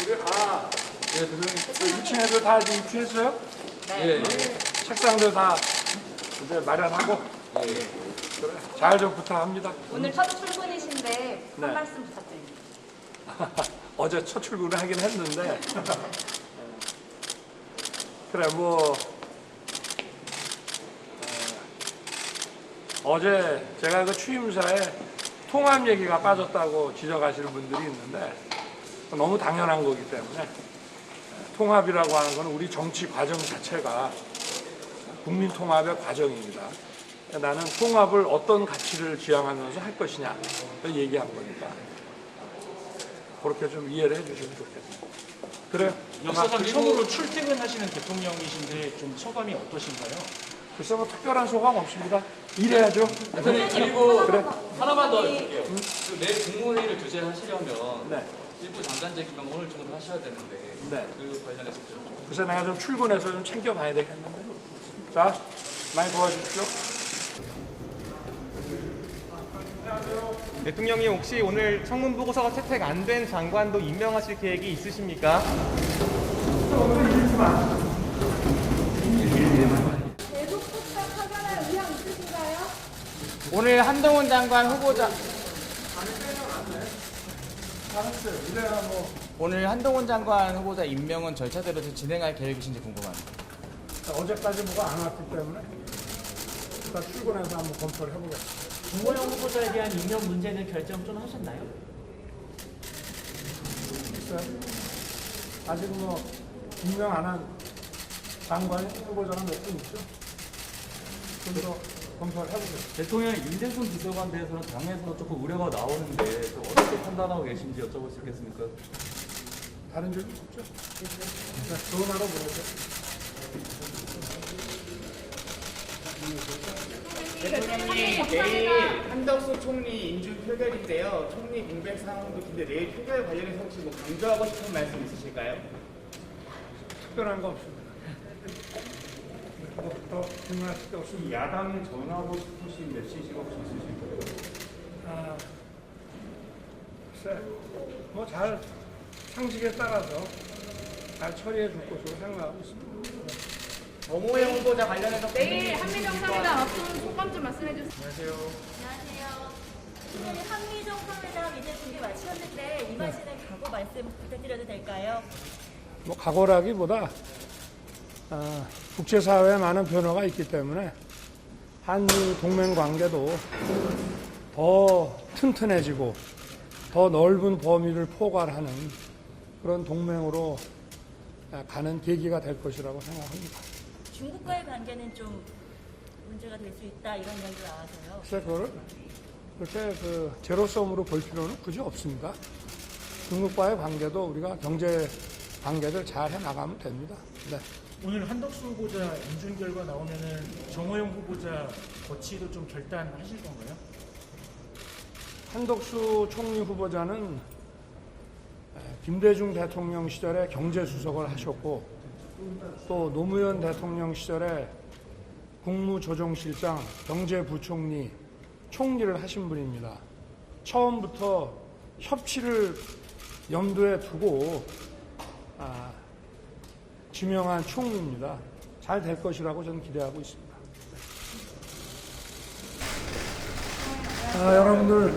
예, 대표님. 2층에도 다 지금 입주했어요? 네. 예, 예. 책상도 다 이제 마련하고. 예. 그래. 잘 좀 부탁합니다. 오늘 첫 출근이신데 네. 한 말씀 부탁드립니다. 어제 첫 출근을 하긴 했는데. 그래, 뭐. 어제 제가 그 취임사에 통합 얘기가 빠졌다고 지적하시는 분들이 있는데 너무 당연한 거기 때문에 통합이라고 하는 것은 우리 정치 과정 자체가 국민 통합의 과정입니다. 나는 통합을 어떤 가치를 지향하면서 할 것이냐 얘기한 거니까 그렇게 좀 이해를 해주시면 좋겠습니다. 그래요? 역사상 처음으로 출퇴근하시는 대통령이신데 좀 소감이 어떠신가요? 글쎄 뭐 특별한 소감 없습니다. 일해야죠. 그리고 그래. 하나만 더 해줄게요. 내 국무회의를 주재하시려면 네. 일부 장관제 기명 오늘 중으로 하셔야 되는데 네. 그 관련해서 좀 글쎄 내가 좀 출근해서 좀 챙겨봐야 되겠는데. 자, 많이 도와주십시오. 대통령이 혹시 오늘 청문 보고서가 채택 안 된 장관도 임명하실 계획이 있으십니까? 계속 폭탄 사과할 의향 있으신가요? 오늘 한동훈 장관 후보자 오늘 한동훈 장관 후보자 임명은 절차대로 진행할 계획이신지 궁금합니다. 어제까지 뭐가 안 왔기 때문에 일단 출근해서 한번 검토를 해보겠습니다. 정호영 후보자에 대한 임명 문제는 결정 좀 하셨나요? 글쎄, 아직 뭐 임명 안 한 장관이 후보자가 몇 분 있죠? 좀 더 검토를 해보겠습니다. 대통령 임대순 비서관 대해서는 당에서 조금 우려가 나오는데 좀 어떻게 판단하고 계신지 여쭤볼 수 있겠습니까? 다른 점이 없죠? 네, 전화로 보내죠. 대통령이 내일 한덕수 총리 인준 표결인데요. 총리 공백 상황도 긴데 내일 표결 관련해서 혹시 뭐 강조하고 싶은 말씀 있으실까요? 특별한 거 없습니다. 더 질문하실 게 없습니다. 야당에 전하고 싶으신 메시지가 혹시 있으실까요? 아, 글쎄, 뭐 잘 상식에 따라서 잘 처리해 줄 것으로 생각하고 있습니다. 정호영 후보자 관련해서 내일 한미정상회담 앞두는 소감 좀 말씀해 주세요. 안녕하세요. 안녕하세요. 오늘 한미 정상회담 이제 준비 마치셨는데 임하시는 각오 말씀 부탁드려도 될까요? 뭐 각오라기보다 국제사회에 많은 변화가 있기 때문에 한미 동맹 관계도 더 튼튼해지고 더 넓은 범위를 포괄하는 그런 동맹으로 가는 계기가 될 것이라고 생각합니다. 중국과의 관계는 좀 문제가 될 수 있다 이런 이야기가 나와서요. 글쎄 그걸 그렇게 제로섬으로 볼 필요는 굳이 없습니다. 중국과의 관계도 우리가 경제 관계를 잘 해나가면 됩니다. 네. 오늘 한덕수 후보자 인준 결과 나오면은 정호영 후보자 거치도 좀 결단하실 건가요? 한덕수 총리 후보자는 김대중 대통령 시절에 경제수석을 하셨고 또 노무현 대통령 시절에 국무조정실장, 경제부총리, 총리를 하신 분입니다. 처음부터 협치를 염두에 두고 지명한 총리입니다. 잘 될 것이라고 저는 기대하고 있습니다. 여러분들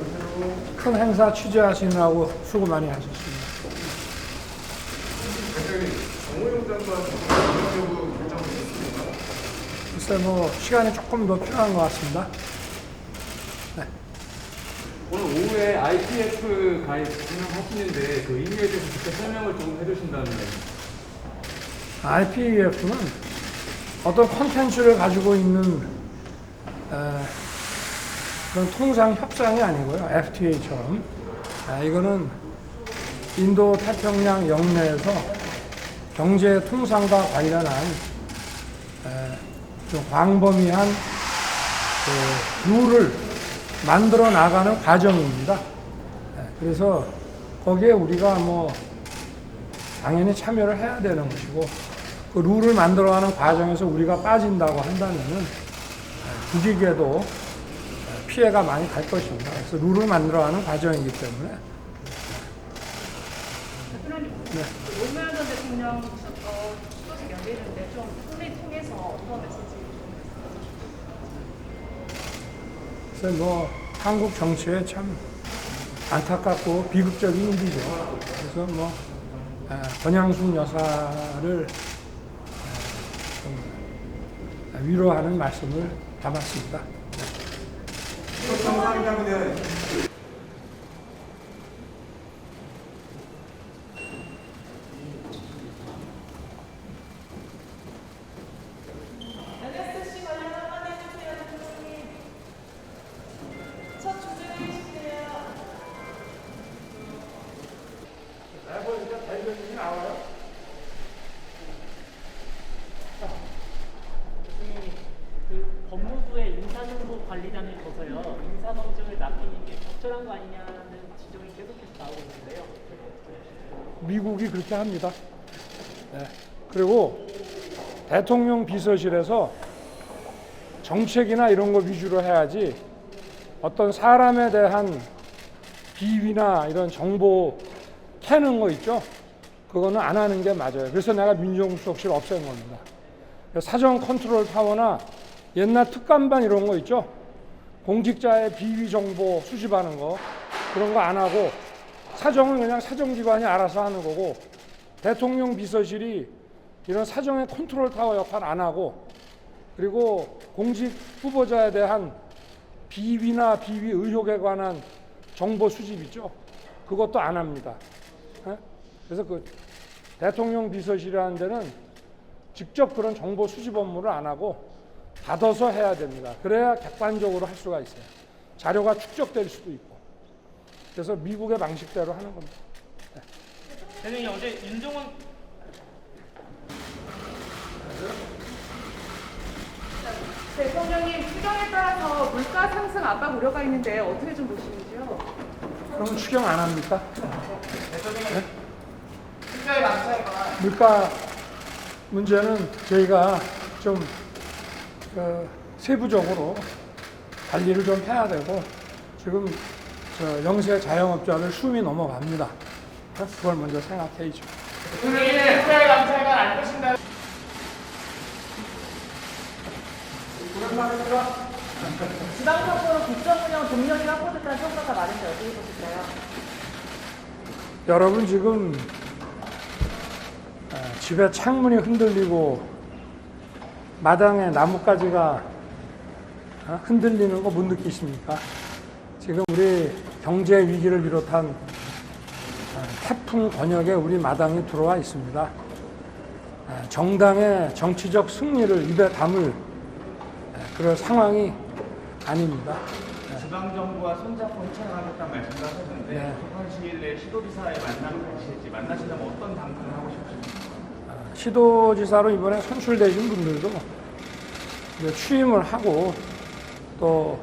큰 행사 취재하시느라고 수고 많이 하셨습니다. 글쎄 뭐 시간이 조금 더 필요한 것 같습니다. 네. 오늘 오후에 IPF 가입 진행하시는데 그 의미에 대해서 직접 설명을 좀 해주신다면. IPEF는 어떤 콘텐츠를 가지고 있는 그런 통상 협상이 아니고요. FTA처럼. 이거는 인도 태평양 영내에서 경제 통상과 관련한 좀 광범위한 룰을 만들어 나가는 과정입니다. 그래서 거기에 우리가 뭐 당연히 참여를 해야 되는 것이고 그 룰을 만들어가는 과정에서 우리가 빠진다고 한다면은 국익에도 피해가 많이 갈 것입니다. 그래서 룰을 만들어가는 과정이기 때문에 네. 노무현 전 대통령 수도식 열리는데 좀 총리 통해서 어떤 메시지 그래서 뭐 한국 정치에 참 안타깝고 비극적인 일이죠. 그래서 뭐 권양숙 여사를 좀 위로하는 말씀을 담았습니다. 그 법무부의 인사정보관리단을 둬서요 인사검증을 맡기는 게 적절한 거 아니냐는 지적이 계속해서 나오고 있는데요. 미국이 그렇게 합니다. 네. 그리고 대통령 비서실에서 정책이나 이런 거 위주로 해야지 어떤 사람에 대한 비위나 이런 정보 캐는 거 있죠. 그거는 안 하는 게 맞아요. 그래서 내가 민정수석실 없앤 겁니다. 사정 컨트롤 타워나 옛날 특감반 이런 거 있죠. 공직자의 비위 정보 수집하는 거 그런 거 안 하고 사정은 그냥 사정기관이 알아서 하는 거고 대통령 비서실이 이런 사정의 컨트롤 타워 역할 안 하고 그리고 공직 후보자에 대한 비위나 비위 의혹에 관한 정보 수집 있죠. 그것도 안 합니다. 그래서 그 대통령 비서실이라는 데는 직접 그런 정보 수집 업무를 안 하고 받아서 해야 됩니다. 그래야 객관적으로 할 수가 있어요. 자료가 축적될 수도 있고. 그래서 미국의 방식대로 하는 겁니다. 대통령이 어제 윤종원 대통령님 추경에 따라서 물가 상승 압박 우려가 있는데 어떻게 좀 보시는지요? 그러면 추경 안 합니까? 대통령님 숫자의 감찰관 물가 문제는 저희가 좀 세부적으로 관리를 좀 해야 되고 지금 영세 자영업자들 숨이 넘어갑니다. 그걸 먼저 생각해야죠. 대통령님 숫자의 감찰관 안 보신다. 지방선거로 국정운영 동력이 확보됐다는 평가가 많은데 어떻게 보실까요? 여러분 지금 집에 창문이 흔들리고 마당에 나뭇가지가 흔들리는 거 못 느끼십니까? 지금 우리 경제 위기를 비롯한 태풍 권역에 우리 마당이 들어와 있습니다. 정당의 정치적 승리를 입에 담을 그런 상황이 아닙니다. 지방정부와 손잡고 협상하겠다는 말씀도 하셨는데 네. 조건 시일 내에 시도지사의 만남을 가실지 만나신다면 어떤 당선을 하고 싶으십니까? 시도지사로 이번에 선출되신 분들도 이제 취임을 하고 또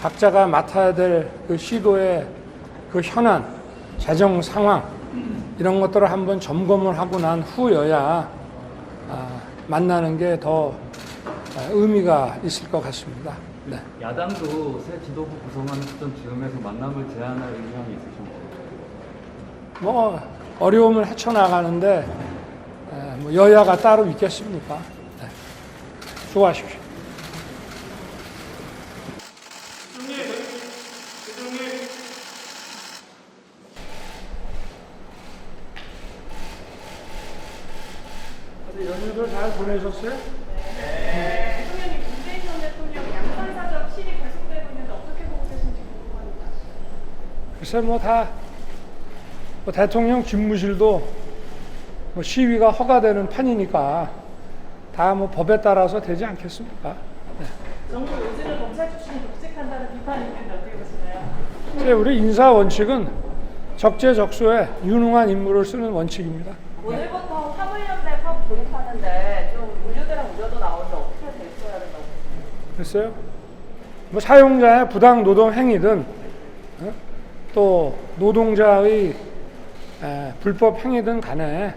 각자가 맡아야 될 그 시도의 그 현안, 재정 상황 이런 것들을 한번 점검을 하고 난 후여야 만나는 게 더 의미가 있을 것 같습니다. 네. 야당도 새 지도부 구성하는 시점 즈음에서 만남을 제안할 의향이 있으신가요? 뭐 어려움을 헤쳐나가는데 뭐 여야가 따로 있겠습니까? 네. 수고하십시오. 연휴를 잘 보내셨어요? 대통령님 문재인 전 대통령 양산사적 실이 계속되고 있는데 어떻게 보고 계신지 궁금합니다. 글쎄 뭐 대통령 집무실도 뭐 시위가 허가되는 판이니까 다 뭐 법에 따라서 되지 않겠습니까? 정부 요직을 검찰 출신이 독식한다는 비판이 있는데 어떻게 보시나요? 이제 우리 인사 원칙은 적재적소에 유능한 인물을 쓰는 원칙입니다. 오늘부터 화물연대 파업 돌입하는데 좀 물류대랑 우려도 나오는데 어떻게 대처해야 된다고 보세요? 됐어요? 뭐 사용자의 부당 노동 행위든 또 노동자의 불법 행위든 간에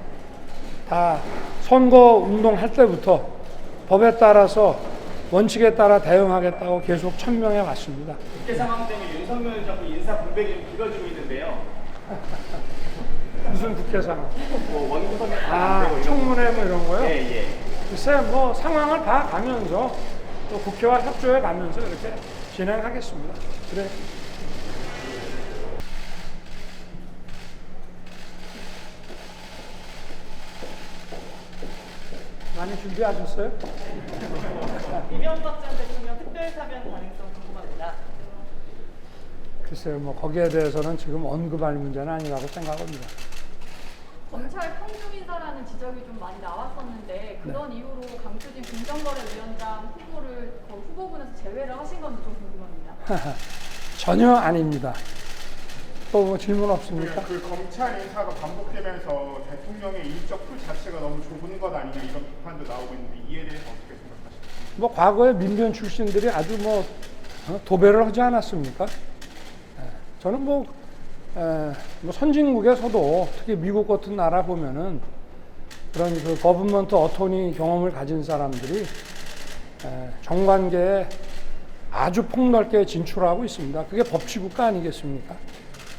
다 선거 운동할 때부터 법에 따라서 원칙에 따라 대응하겠다고 계속 천명해 왔습니다. 국회 상황 때문에 윤석열 정부 인사 공백이 길어지고 있는데요. 무슨 국회 상황? 뭐 원인 소멸 아, 청문회 뭐 이런 거요? 예. 글쎄 뭐 상황을 봐가면서 또 국회와 협조해 가면서 이렇게 진행하겠습니다. 그래. 많이 준비하셨어요? 이명박 전 대통령 특별사면 가능성 궁금합니다. 글쎄요, 뭐 거기에 대해서는 지금 언급할 문제는 아니라고 생각합니다. 검찰 평중인사라는 지적이 좀 많이 나왔었는데 그런 이유로 강추진 공정거래위원장 후보를 후보군에서 제외를 하신 건지 좀 궁금합니다. 전혀 아닙니다. 또 뭐 질문 없습니까? 그 검찰 인사가 반복되면서 대통령의 인적 풀 자체가 너무 좁은 것 아니냐 이런 비판도 나오고 있는데 이에 대해서 어떻게 생각하십니까? 뭐 과거에 민변 출신들이 아주 뭐 도배를 하지 않았습니까? 저는 뭐 선진국에서도 특히 미국 같은 나라 보면은 그런 그 거버먼트 어토니 경험을 가진 사람들이 정관계에 아주 폭넓게 진출하고 있습니다. 그게 법치국가 아니겠습니까?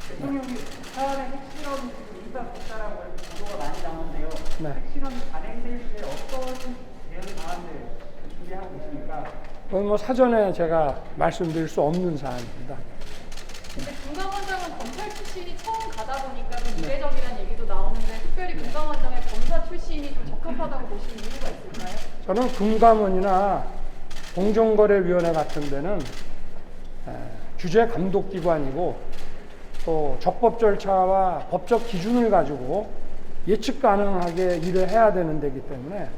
대통령이 사안의 핵실험 인사국사라고 보도가 많이 나오는데요. 네. 핵실험 단행될 때 어떤 대응 방안을 준비하고 있습니까? 그건 뭐 사전에 제가 말씀드릴 수 없는 사안입니다. 근데 금감원장은 검찰 출신이 처음 가다 보니까 좀 이례적이라는 얘기도 나오는데 특별히 금감원장의 검사 출신이 좀 적합하다고 보시는 이유가 있을까요? 저는 금감원이나 공정거래위원회 같은 데는 규제 감독기관이고 또 적법 절차와 법적 기준을 가지고 예측 가능하게 일을 해야 되는 데기 때문에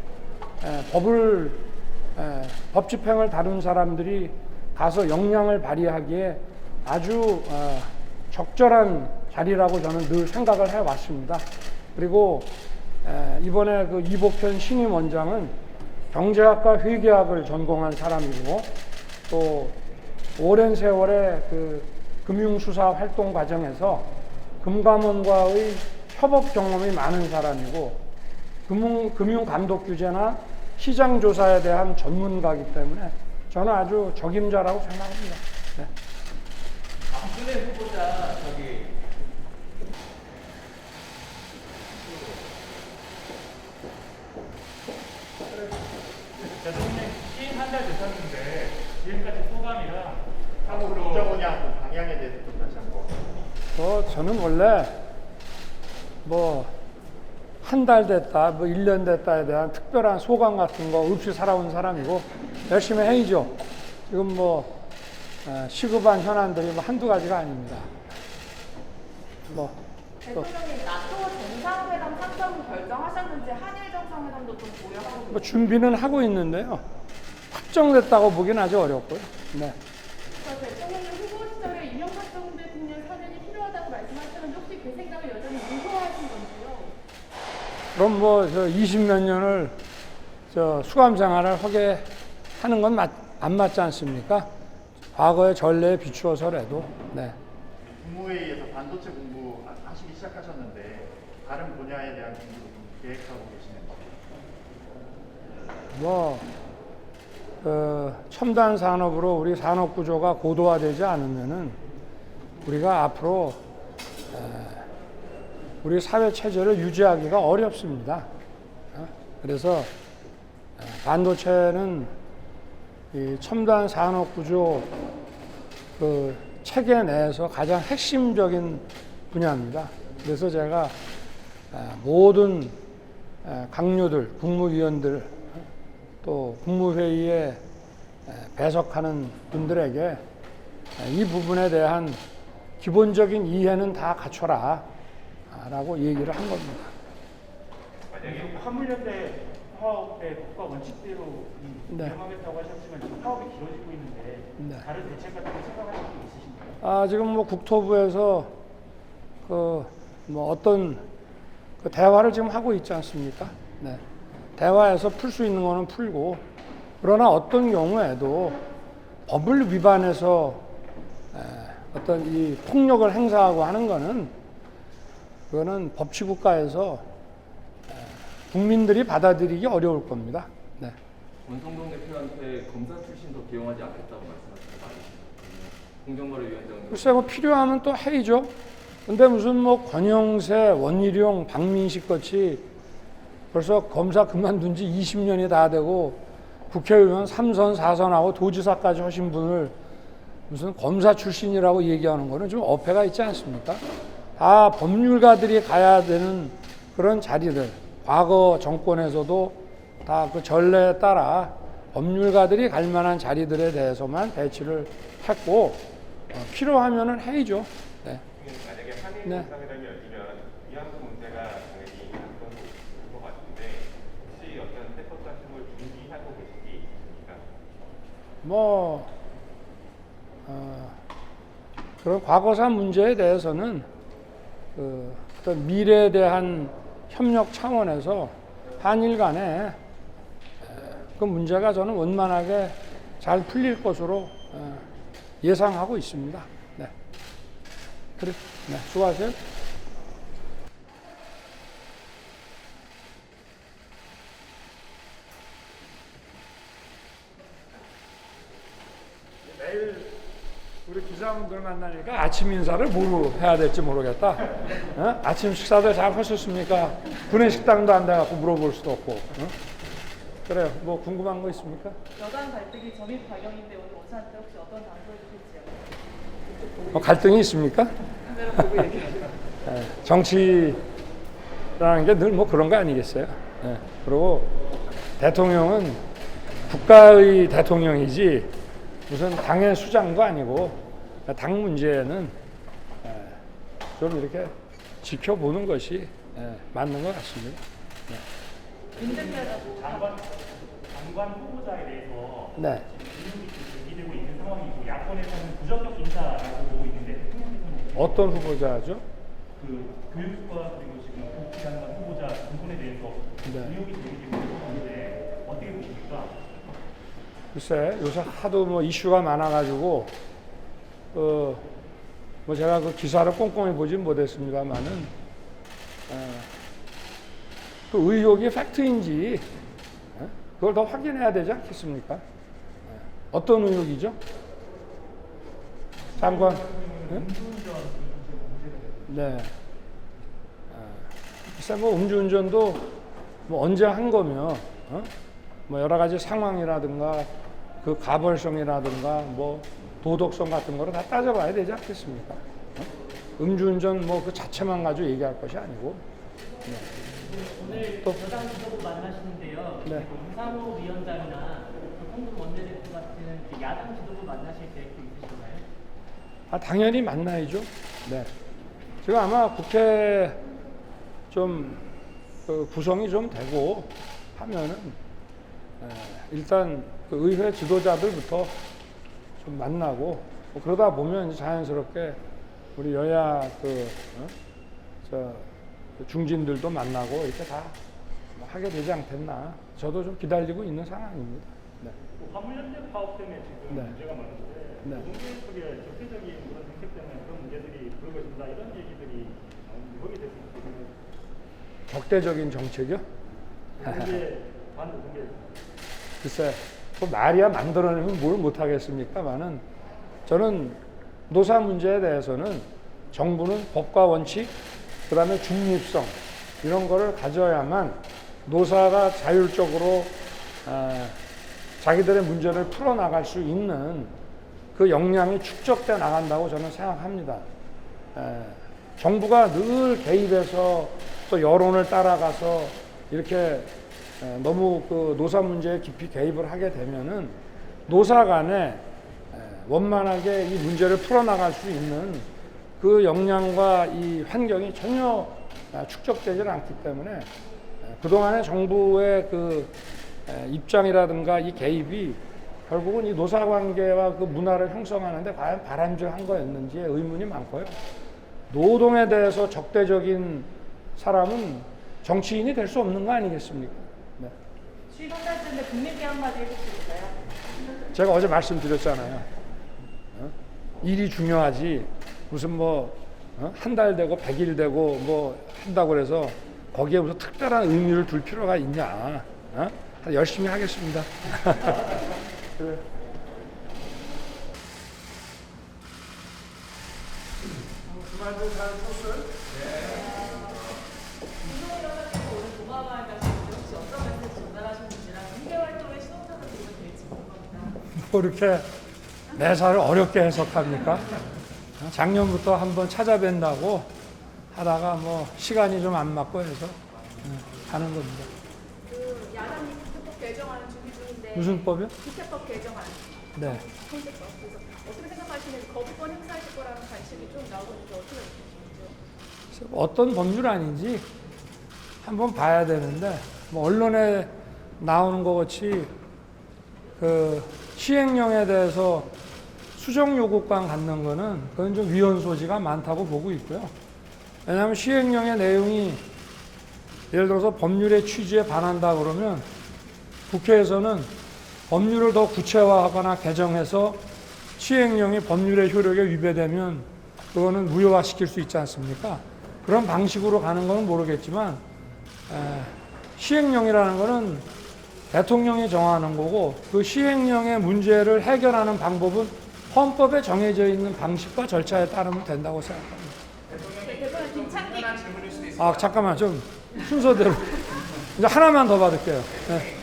법 집행을 다룬 사람들이 가서 역량을 발휘하기에 아주 적절한 자리라고 저는 늘 생각을 해왔습니다. 그리고 이번에 그 이복현 신임원장은 경제학과 회계학을 전공한 사람이고 또 오랜 세월의 그 금융수사 활동 과정에서 금감원과의 협업 경험이 많은 사람이고 금융감독 규제나 시장조사에 대한 전문가이기 때문에 저는 아주 적임자라고 생각합니다. 네. 박근혜 후보자 대통령 취임 한 달 되셨는데 지금까지 소감이랑 하고 국정원장 방향에 대해서 좀 다시 한번. 저는 원래 뭐 한 달 됐다, 뭐 1년 됐다에 대한 특별한 소감 같은 거 없이 살아온 사람이고 열심히 해야죠. 지금 뭐 시급한 현안들이 뭐 한두 가지가 아닙니다. 뭐 대통령이 나토 정상회담 참석 결정하셨는지 한일 정상회담도 좀 고려하고 뭐 준비는 하고 있는데요. 확정됐다고 보기는 아주 어렵고요. 네. 대통령이 후보 시절에 이명박 전 대통령 사면이 필요하다고 말씀하셨는데 혹시 그 생각을 여전히 유효하신 건지요? 그럼 뭐 저 20몇 년을 저 수감 생활을 하게 하는 건 안 맞지 않습니까? 과거의 전례에 비추어서라도. 네. 국무회의에서 반도체 공부 하시기 시작하셨는데 다른 분야에 대한 공부도 좀 계획하고 계시는지. 뭐 첨단 산업으로 우리 산업 구조가 고도화되지 않으면은 우리가 앞으로 우리 사회 체제를 유지하기가 어렵습니다. 그래서 반도체는 이 첨단 산업 구조 그 체계 내에서 가장 핵심적인 분야입니다. 그래서 제가 모든 강요들, 국무위원들 또 국무회의에 배석하는 분들에게 이 부분에 대한 기본적인 이해는 다 갖춰라 라고 얘기를 한 겁니다. 만약에 화물연대 파업의 법과 원칙대로 운영하겠다고 하셨지만 지금 파업이 길어지고 있는데 다른 대책 같은 거 생각하실 게 있으신가요? 지금 뭐 국토부에서 그 뭐 어떤 그 대화를 지금 하고 있지 않습니까? 네. 대화에서 풀 수 있는 거는 풀고 그러나 어떤 경우에도 법을 위반해서 어떤 이 폭력을 행사하고 하는 거는 그거는 법치국가에서 국민들이 받아들이기 어려울 겁니다. 네. 권성동 대표한테 검사 출신도 기용하지 않겠다고 말씀하신 거 아니십니까? 공정거래위원장. 글쎄 뭐 필요하면 또 해야죠. 근데 무슨 뭐 권영세, 원희룡, 박민식 같이 벌써 검사 그만둔 지 20년이 다 되고 국회의원 3선, 4선하고 도지사까지 하신 분을 무슨 검사 출신이라고 얘기하는 거는 좀 어폐가 있지 않습니까? 다 법률가들이 가야 되는 그런 자리들, 과거 정권에서도 다 그 전례에 따라 법률가들이 갈 만한 자리들에 대해서만 배치를 했고 필요하면은 해야죠. 네. 만약에 한일 네. 정상회담이 열리면 위안부 문제가 당연히 한번 있을 것 같은데 혹시 어떤 해법 같은 걸 준비하고 계신지 있습니까? 뭐 그런 과거사 문제에 대해서는 어떤 미래에 대한 협력 차원에서 한일 간에 그 문제가 저는 원만하게 잘 풀릴 것으로 예상하고 있습니다. 네. 그래, 네, 수고하세요. 내일 우리 기자분들 만나니까 아침 인사를 뭐로 해야 될지 모르겠다. 어? 아침 식사들 잘 하셨습니까? 구내식당도 안 돼갖고 물어볼 수도 없고. 어? 그래요. 뭐 궁금한 거 있습니까? 여당 갈등이 점입 과정인데 오늘 오찬 때 혹시 어떤 당부를 주실지요? 갈등이 있습니까? 정치라는 게 늘 뭐 그런 거 아니겠어요? 그리고 대통령은 국가의 대통령이지 무슨 당의 수장도 아니고 당 문제는 좀 이렇게 지켜보는 것이 맞는 것 같습니다. 장관 후보자에 대해서 네. 제기되고 있는 상황이고 야권에서는 부적격 인사라고 보고 있는데 대통령께서는 어떤 후보자죠? 그 교육과 그리고 지금 국회장관 후보자 두 분에 대해서 네. 의혹이 제기되고 있는데 어떻게 보십니까? 글쎄 요새 하도 뭐 이슈가 많아가지고 뭐 제가 그 기사를 꼼꼼히 보진 못했습니다만은 그 의혹이 팩트인지 그걸 더 확인해야 되지 않겠습니까? 어떤 의혹이죠? 장관? 네. 글쎄 뭐 음주운전도 뭐 언제 한 거면 뭐 여러 가지 상황이라든가 그 가벌성이라든가 뭐 도덕성 같은 거를 다 따져봐야 되지 않겠습니까? 음주운전 뭐 그 자체만 가지고 얘기할 것이 아니고. 오늘 또. 여당 지도부 만나시는데요. 네. 이상호 위원장이나 홍준 원내대표 같은 야당 지도부 만나실 계획도 있으신가요? 당연히 만나야죠. 네. 지금 아마 국회 좀 구성이 좀 되고 하면은 일단 그 의회 지도자들부터 좀 만나고 뭐 그러다 보면 이제 자연스럽게 우리 여야 중진들도 만나고 이렇게 다 하게 되지 않겠나. 저도 좀 기다리고 있는 상황입니다. 네. 화물연대 파업 때문에 지금 네. 문제가 많은데 네. 노동조합 쪽에 적대적인 그런 정책 때문에 그런 문제들이 불거진다 이런 얘기들이 나오는데 거기에 대해서 적대적인 정책이요? 문제 반대 문제 글쎄, 그 말이야 만들어내면 뭘 못하겠습니까만은 저는 노사 문제에 대해서는 정부는 법과 원칙, 그 다음에 중립성 이런 거를 가져야만 노사가 자율적으로 자기들의 문제를 풀어나갈 수 있는 그 역량이 축적돼 나간다고 저는 생각합니다. 정부가 늘 개입해서 또 여론을 따라가서 이렇게 너무 그 노사 문제에 깊이 개입을 하게 되면은 노사 간에 원만하게 이 문제를 풀어나갈 수 있는 그 역량과 이 환경이 전혀 축적되지 않기 때문에 그동안의 정부의 그 입장이라든가 이 개입이 결국은 이 노사관계와 그 문화를 형성하는데 과연 바람직한 거였는지에 의문이 많고요. 노동에 대해서 적대적인 사람은 정치인이 될 수 없는 거 아니겠습니까? 네. 취임 한 달쯤에 국민께 한마디 해주실까요? 제가 어제 말씀드렸잖아요. 일이 중요하지 무슨 뭐 한 달 되고 100일 되고 뭐 한다고 그래서 거기에 무슨 특별한 의미를 둘 필요가 있냐. 열심히 하겠습니다. 그래. 그만들 잘 뭐 이렇게 매사를 어렵게 해석합니까? 작년부터 한번 찾아뵌다고 하다가 뭐 시간이 좀 안 맞고 해서 가는 겁니다. 그 야당이 국회법 개정안을 준비 중인데 무슨 법이요? 국회법 개정안. 네. 헌재법. 그래서 어떻게 생각하시는지 거부권 행사하실 거라는 관심이 좀 나오고 있는데 어떻게 보시는지요? 어떤 법률안인지 한번 봐야 되는데 뭐 언론에 나오는 것 같이 그 시행령에 대해서 수정 요구권 갖는 거는 그건 좀 위헌 소지가 많다고 보고 있고요. 왜냐하면 시행령의 내용이 예를 들어서 법률의 취지에 반한다 그러면 국회에서는 법률을 더 구체화하거나 개정해서 시행령이 법률의 효력에 위배되면 그거는 무효화시킬 수 있지 않습니까? 그런 방식으로 가는 건 모르겠지만 시행령이라는 거는 대통령이 정하는 거고 그 시행령의 문제를 해결하는 방법은 헌법에 정해져 있는 방식과 절차에 따르면 된다고 생각합니다. 아 잠깐만 좀 순서대로 이제 하나만 더 받을게요. 네.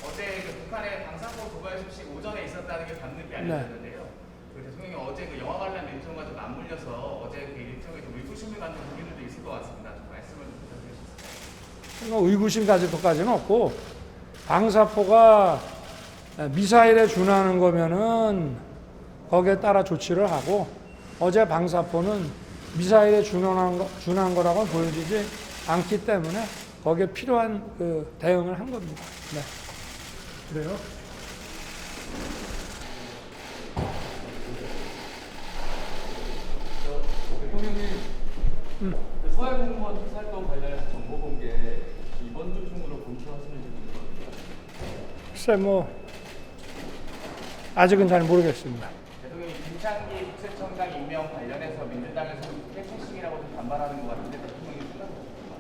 어제 그 북한의 방사포 도발 소식 오전에 있었다는 게 밤늦게 알려졌는데요. 그 대통령이 어제 그 영화 관람 일정과 좀 맞물려서 어제 그 일정에 좀 의구심을 갖는 국민들도 있을 것 같습니다. 좀 말씀을 부탁드리겠습니다. 의구심 가질 것까지는 없고 방사포가 미사일에 준하는 거면은 거기에 따라 조치를 하고 어제 방사포는 미사일에 준한 거라고 보여지지 않기 때문에 거기에 필요한 그 대응을 한 겁니다. 네. 그래요? 대통령님, 서해 공무원 특사활동 관련해서 정보 공개 이번 주 중으로 검토하시는지 궁금합니다. 글쎄 뭐 아직은 잘 모르겠습니다. 대통령이 김창기 국세청장 임명 관련해서 민주당에서 패싱이라고 좀 반발하는 것 같은데 대통령이 생각하십니까?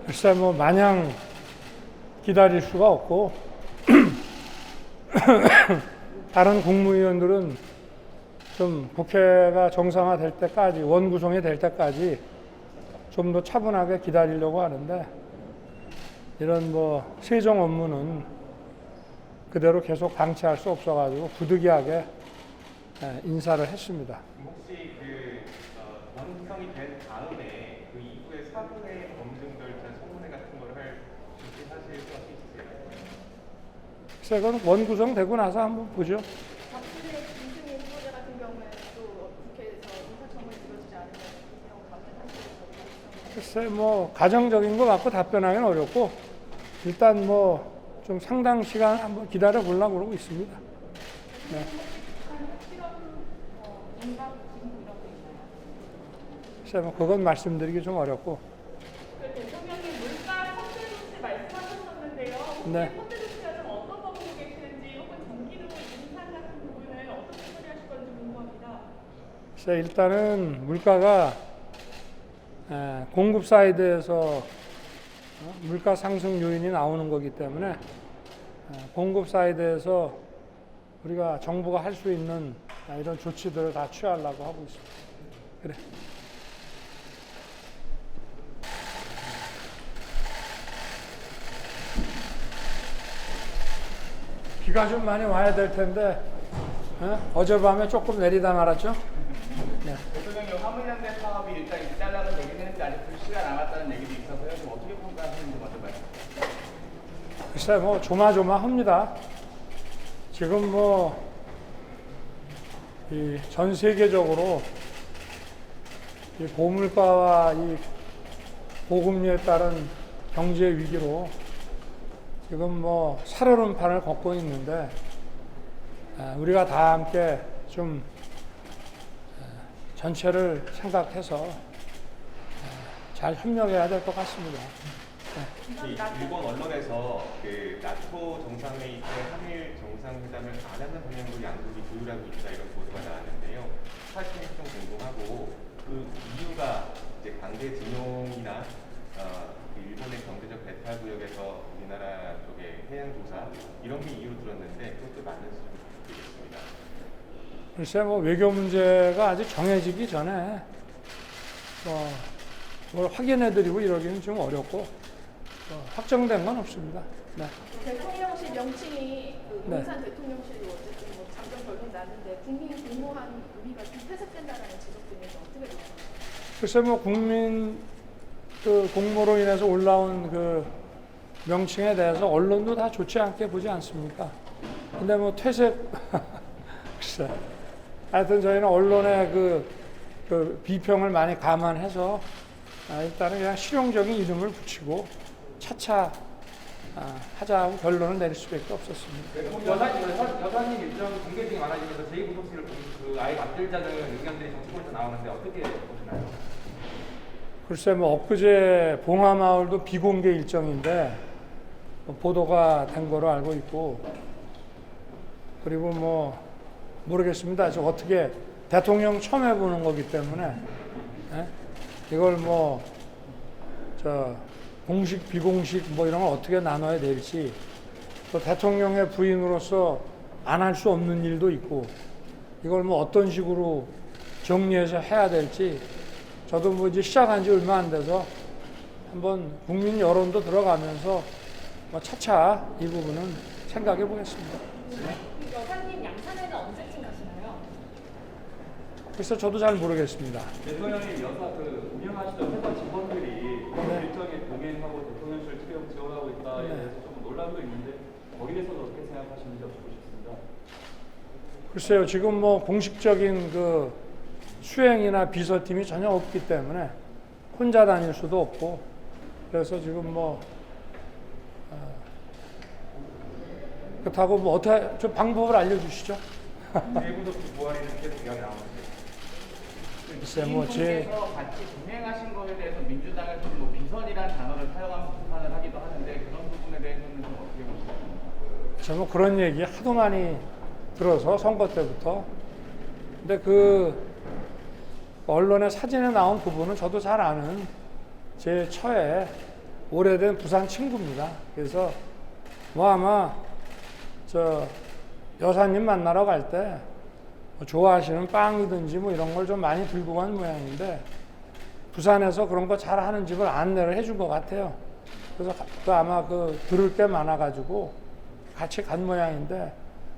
글쎄 뭐 마냥 기다릴 수가 없고 다른 국무위원들은 좀 국회가 정상화될 때까지 원구성이 될 때까지 좀 더 차분하게 기다리려고 하는데 이런 뭐 세정 업무는 그대로 계속 방치할 수 없어가지고 부득이하게 인사를 했습니다. 혹시 그 원구성이 된 다음에 그 이후에 사후에 검증 절차, 청문회 같은 거를 할 준비하실 수 있으세요? 글쎄 그건 원구성 되고 나서 한번 보죠. 박근혜 김승희 후보자 같은 경우에 또 국회에서 인사청문회 이루어지지 않으면 이 경우 답변하시겠어요? 글쎄 뭐 가정적인 거 갖고 답변하기는 어렵고 일단 뭐 좀 상당 시간 한번 기다려 보려고 그러고 있습니다. 네. 글쎄 뭐 그건 말씀드리기 좀 어렵고. 대통령님 물가 선제 조치 말씀하셨었는데요. 네. 선제 조치가 좀 어떤 거 보고 계시는지 혹은 전기료 인상 같은 부분을 어떻게 처리하실 건지 궁금합니다. 글쎄 일단은 물가가 공급 사이드에서 물가 상승 요인이 나오는 거기 때문에 공급 사이드에서 우리가 정부가 할 수 있는 이런 조치들을 다 취하려고 하고 있습니다. 그래. 비가 좀 많이 와야 될 텐데 어젯밤에 조금 내리다 말았죠? 네. 대통령이 화물연대 사업이 일단 잘라는 되긴 했는데 아직 불씨가 남았다는 얘기도 있어서요. 좀 어떻게 평가하시는지 먼저 말씀해주세요. 글쎄 뭐 조마조마합니다. 지금 뭐 전 세계적으로 이 고물가와 이 고금리에 따른 경제 위기로 지금 뭐 살얼음판을 걷고 있는데 우리가 다 함께 좀 전체를 생각해서 잘 협력해야 될 것 같습니다. 일본 언론에서 그 나토 정상회의 때 한일 정상회담을 안 하는 방향으로 양국이 조율하고 있다 이런 보도가 나왔는데요. 사실은 좀 궁금하고 그 이유가 이제 강제 진용이나 일본의 경제적 배탈 구역에서 우리나라 쪽의 해양 조사 이런 게 이유로 들었는데 그것도 맞는지 좀 부탁드리겠습니다. 글쎄 뭐 외교 문제가 아직 정해지기 전에 뭘 확인해드리고 이러기는 좀 어렵고 확정된 건 없습니다. 네. 대통령실 명칭이 그 네. 용산 대통령실로 어쨌든 뭐 잠정 결론 나는데 국민 공무한 의미가 좀 퇴색된다는 지적 등에서 어떻게 보십니까? 글쎄 뭐 국민 그 공모로 인해서 올라온 그 명칭에 대해서 언론도 다 좋지 않게 보지 않습니까? 근데 뭐 퇴색 글쎄 하여튼 저희는 언론의 그 비평을 많이 감안해서 일단은 그냥 실용적인 이름을 붙이고 차차 하자고 결론을 내릴 수밖에 없었습니다. 여사님 일정 공개증이 많아지면서 제2부속실을 아예 만들자는 의견들이 정치권에서 나오는데 어떻게 보시나요? 글쎄 뭐 엊그제 봉화마을도 비공개 일정인데 보도가 된 거로 알고 있고, 그리고 뭐 모르겠습니다. 저 어떻게 대통령 처음 해보는 거기 때문에 이걸 뭐 저 공식 비공식 뭐 이런 걸 어떻게 나눠야 될지, 또 대통령의 부인으로서 안 할 수 없는 일도 있고, 이걸 뭐 어떤 식으로 정리해서 해야 될지 저도 뭐 이제 시작한 지 얼마 안 돼서 한번 국민 여론도 들어가면서 뭐 차차 이 부분은 생각해 보겠습니다. 여사님 양산에는 언제쯤 가시나요? 그래서 저도 잘 모르겠습니다. 대통령이 운영하시던 회사 직원들이 일정에 동행하고 대통령실 투영 지원하고 있다에 대해서 좀 논란도 있는데 거기에 대해서는 어떻게 생각하시는지 여쭙고 싶습니다. 글쎄요, 지금 뭐 공식적인 그 수행이나 비서팀이 전혀 없기 때문에 혼자 다닐 수도 없고, 그래서 지금 뭐 그렇다고 뭐 어떻게 좀 방법을 알려주시죠. 제2부속실 부활에는 계속 이야기 나오는데. 글쎄 뭐 서 같이 동행하신 거에 대해서 민주당에서는 뭐 비선이라는 단어를 사용하면서 비판을 하기도 하는데 그런 부분에 대해서는 좀 어떻게 보십니까? 저는 그런 얘기 하도 많이 들어서 선거 때부터. 근데 그 언론의 사진에 나온 그분은 저도 잘 아는 제 처의 오래된 부산 친구입니다. 그래서 뭐 아마 저 여사님 만나러 갈 때 좋아하시는 빵이든지 뭐 이런 걸 좀 많이 들고 간 모양인데, 부산에서 그런 거 잘 하는 집을 안내를 해준 것 같아요. 그래서 아마 들을 게 많아가지고 같이 간 모양인데,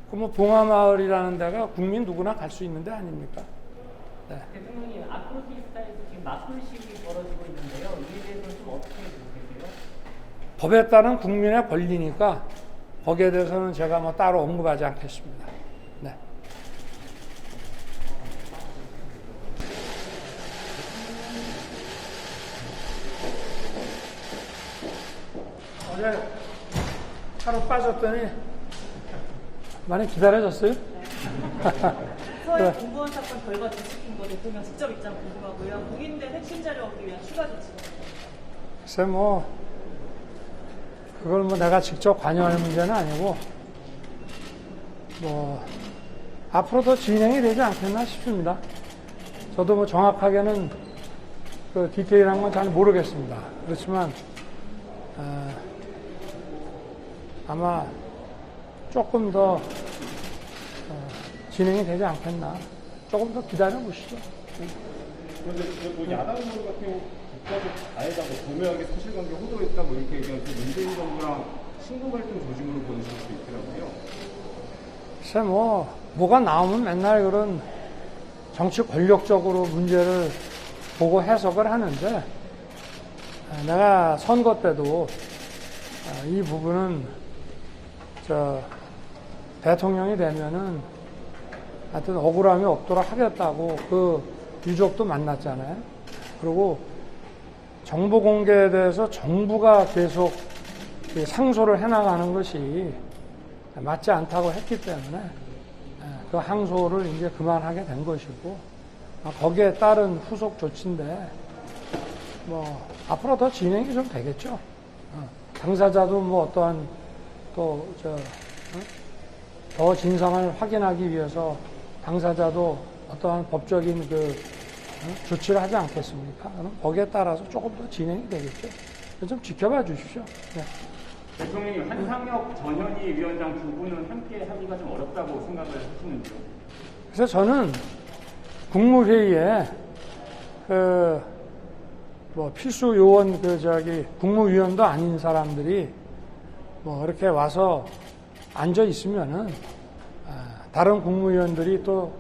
그 뭐 봉화마을이라는 데가 국민 누구나 갈 수 있는 데 아닙니까? 네. 대통령님, 아크로티스타에서 지금 맞불 시위 벌어지고 있는데요. 이에 대해서는 좀 어떻게 보세요? 법에 따른 국민의 권리니까 거기에 대해서는 제가 뭐 따로 언급하지 않겠습니다. 네. 어제 하루 빠졌더니 많이 기다려졌어요? 서해 공무원 사건 결과 뒤집힌 거 대통령 직접 입장 궁금하고요. 공인된 핵심 자료 얻기 위한 추가 조치입니다. 글쎄 뭐 그걸 뭐 내가 직접 관여할 문제는 아니고, 뭐 앞으로 더 진행이 되지 않겠나 싶습니다. 저도 뭐 정확하게는 그 디테일한 건 잘 모르겠습니다. 그렇지만 아마 조금 더 진행이 되지 않겠나. 조금 더 기다려 보시죠. 그런데 야당 의원 같은 경우 국가적 아니다, 뭐 교묘하게 사실관계 호도했다, 뭐 이렇게 얘기하면 문재인 정부랑 신고갈등 조짐으로 보내실 수도 있더라고요. 글쎄 뭐가 나오면 맨날 그런 정치 권력적으로 문제를 보고 해석을 하는데, 내가 선거 때도 이 부분은 대통령이 되면은 하여튼 억울함이 없도록 하겠다고 그 유족도 만났잖아요. 그리고 정보 공개에 대해서 정부가 계속 상소를 해나가는 것이 맞지 않다고 했기 때문에 그 항소를 이제 그만하게 된 것이고, 거기에 따른 후속 조치인데 뭐 앞으로 더 진행이 좀 되겠죠. 당사자도 뭐 어떠한 더 진상을 확인하기 위해서 당사자도 어떠한 법적인 조치를 하지 않겠습니까? 그럼 거기에 따라서 조금 더 진행이 되겠죠. 좀 지켜봐 주십시오. 네. 대통령님, 한상혁 전현희 위원장 두 분은 함께 하기가 좀 어렵다고 생각을 하시는지요? 그래서 저는 국무회의에 뭐 필수 요원 국무위원도 아닌 사람들이 뭐 이렇게 와서 앉아 있으면은 다른 국무위원들이 또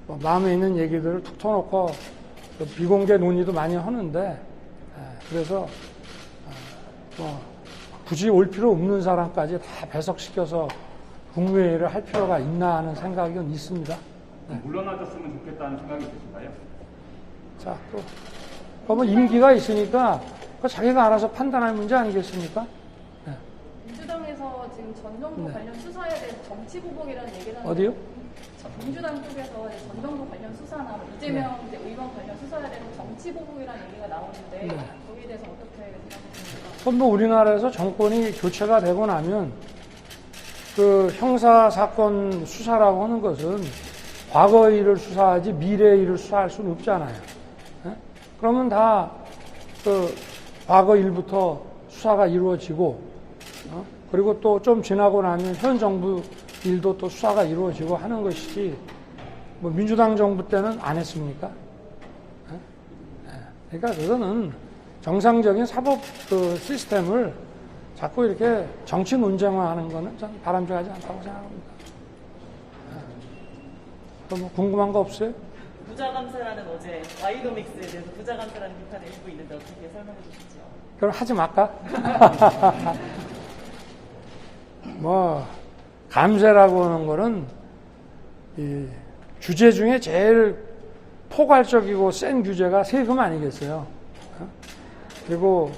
뭐 마음에 있는 얘기들을 툭 터놓고 비공개 논의도 많이 하는데 그래서 뭐 굳이 올 필요 없는 사람까지 다 배석시켜서 국무회의를 할 필요가 있나 하는 생각은 있습니다. 물러나졌으면 좋겠다는 생각이 있으신가요? 자, 또 뭐 임기가 있으니까 자기가 알아서 판단할 문제 아니겠습니까? 네. 민주당에서 지금 전 정부 네. 관련 수사에 대해서 정치 보복이라는 얘기를 하는데 어디요? 민주당 쪽에서 전 정부 관련 수사나 이재명 이제 의원 관련 수사에 대해서 정치 보복이라는 얘기가 나오는데 네. 거기에 대해서 어떻게 생각하십니까? 그럼 뭐 우리나라에서 정권이 교체가 되고 나면 그 형사 사건 수사라고 하는 것은 과거의 일을 수사하지 미래의 일을 수사할 수는 없잖아요. 예? 그러면 다 그 과거 일부터 수사가 이루어지고 그리고 또 좀 지나고 나면 현 정부 일도 또 수사가 이루어지고 하는 것이지 뭐 민주당 정부 때는 안 했습니까? 예? 그러니까 그거는 정상적인 사법 그 시스템을 자꾸 이렇게 정치 논쟁화하는 거는 저는 바람직하지 않다고 생각합니다. 뭐 궁금한 거 없어요? 부자감사라는 어제 와이도믹스에 대해서 부자감사라는 비판이 일부 있는데 어떻게 설명해 주시죠? 그럼 하지 말까? 뭐 감세라고 하는 거는 이 규제 중에 제일 포괄적이고 센 규제가 세금 아니겠어요? 그리고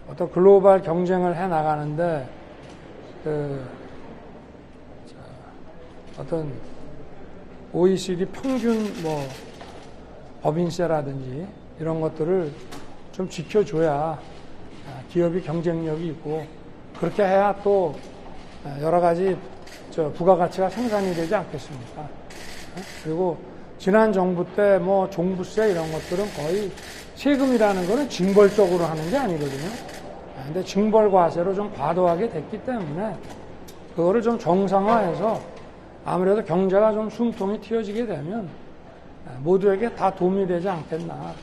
어떤 글로벌 경쟁을 해 나가는데 어떤 OECD 평균 뭐 법인세라든지 이런 것들을 좀 지켜줘야 기업이 경쟁력이 있고 그렇게 해야 또 여러 가지 부가가치가 생산이 되지 않겠습니까? 그리고 지난 정부 때 뭐 종부세 이런 것들은 거의 세금이라는 거는 징벌적으로 하는 게 아니거든요. 근데 징벌과세로 좀 과도하게 됐기 때문에 그거를 좀 정상화해서 아무래도 경제가 좀 숨통이 튀어지게 되면 모두에게 다 도움이 되지 않겠나.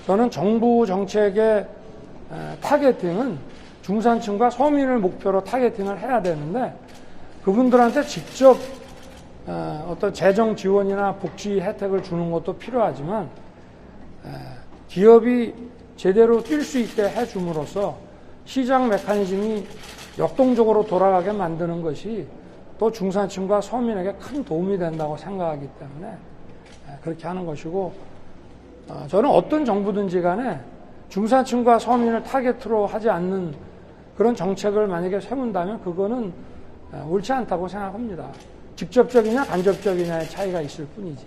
저는 정부 정책의 타겟팅은 중산층과 서민을 목표로 타겟팅을 해야 되는데 그분들한테 직접 어떤 재정 지원이나 복지 혜택을 주는 것도 필요하지만 기업이 제대로 뛸 수 있게 해줌으로써 시장 메커니즘이 역동적으로 돌아가게 만드는 것이 또 중산층과 서민에게 큰 도움이 된다고 생각하기 때문에 그렇게 하는 것이고 저는 어떤 정부든지 간에 중산층과 서민을 타겟으로 하지 않는 그런 정책을 만약에 세운다면 그거는 옳지 않다고 생각합니다. 직접적이냐 간접적이냐의 차이가 있을 뿐이지.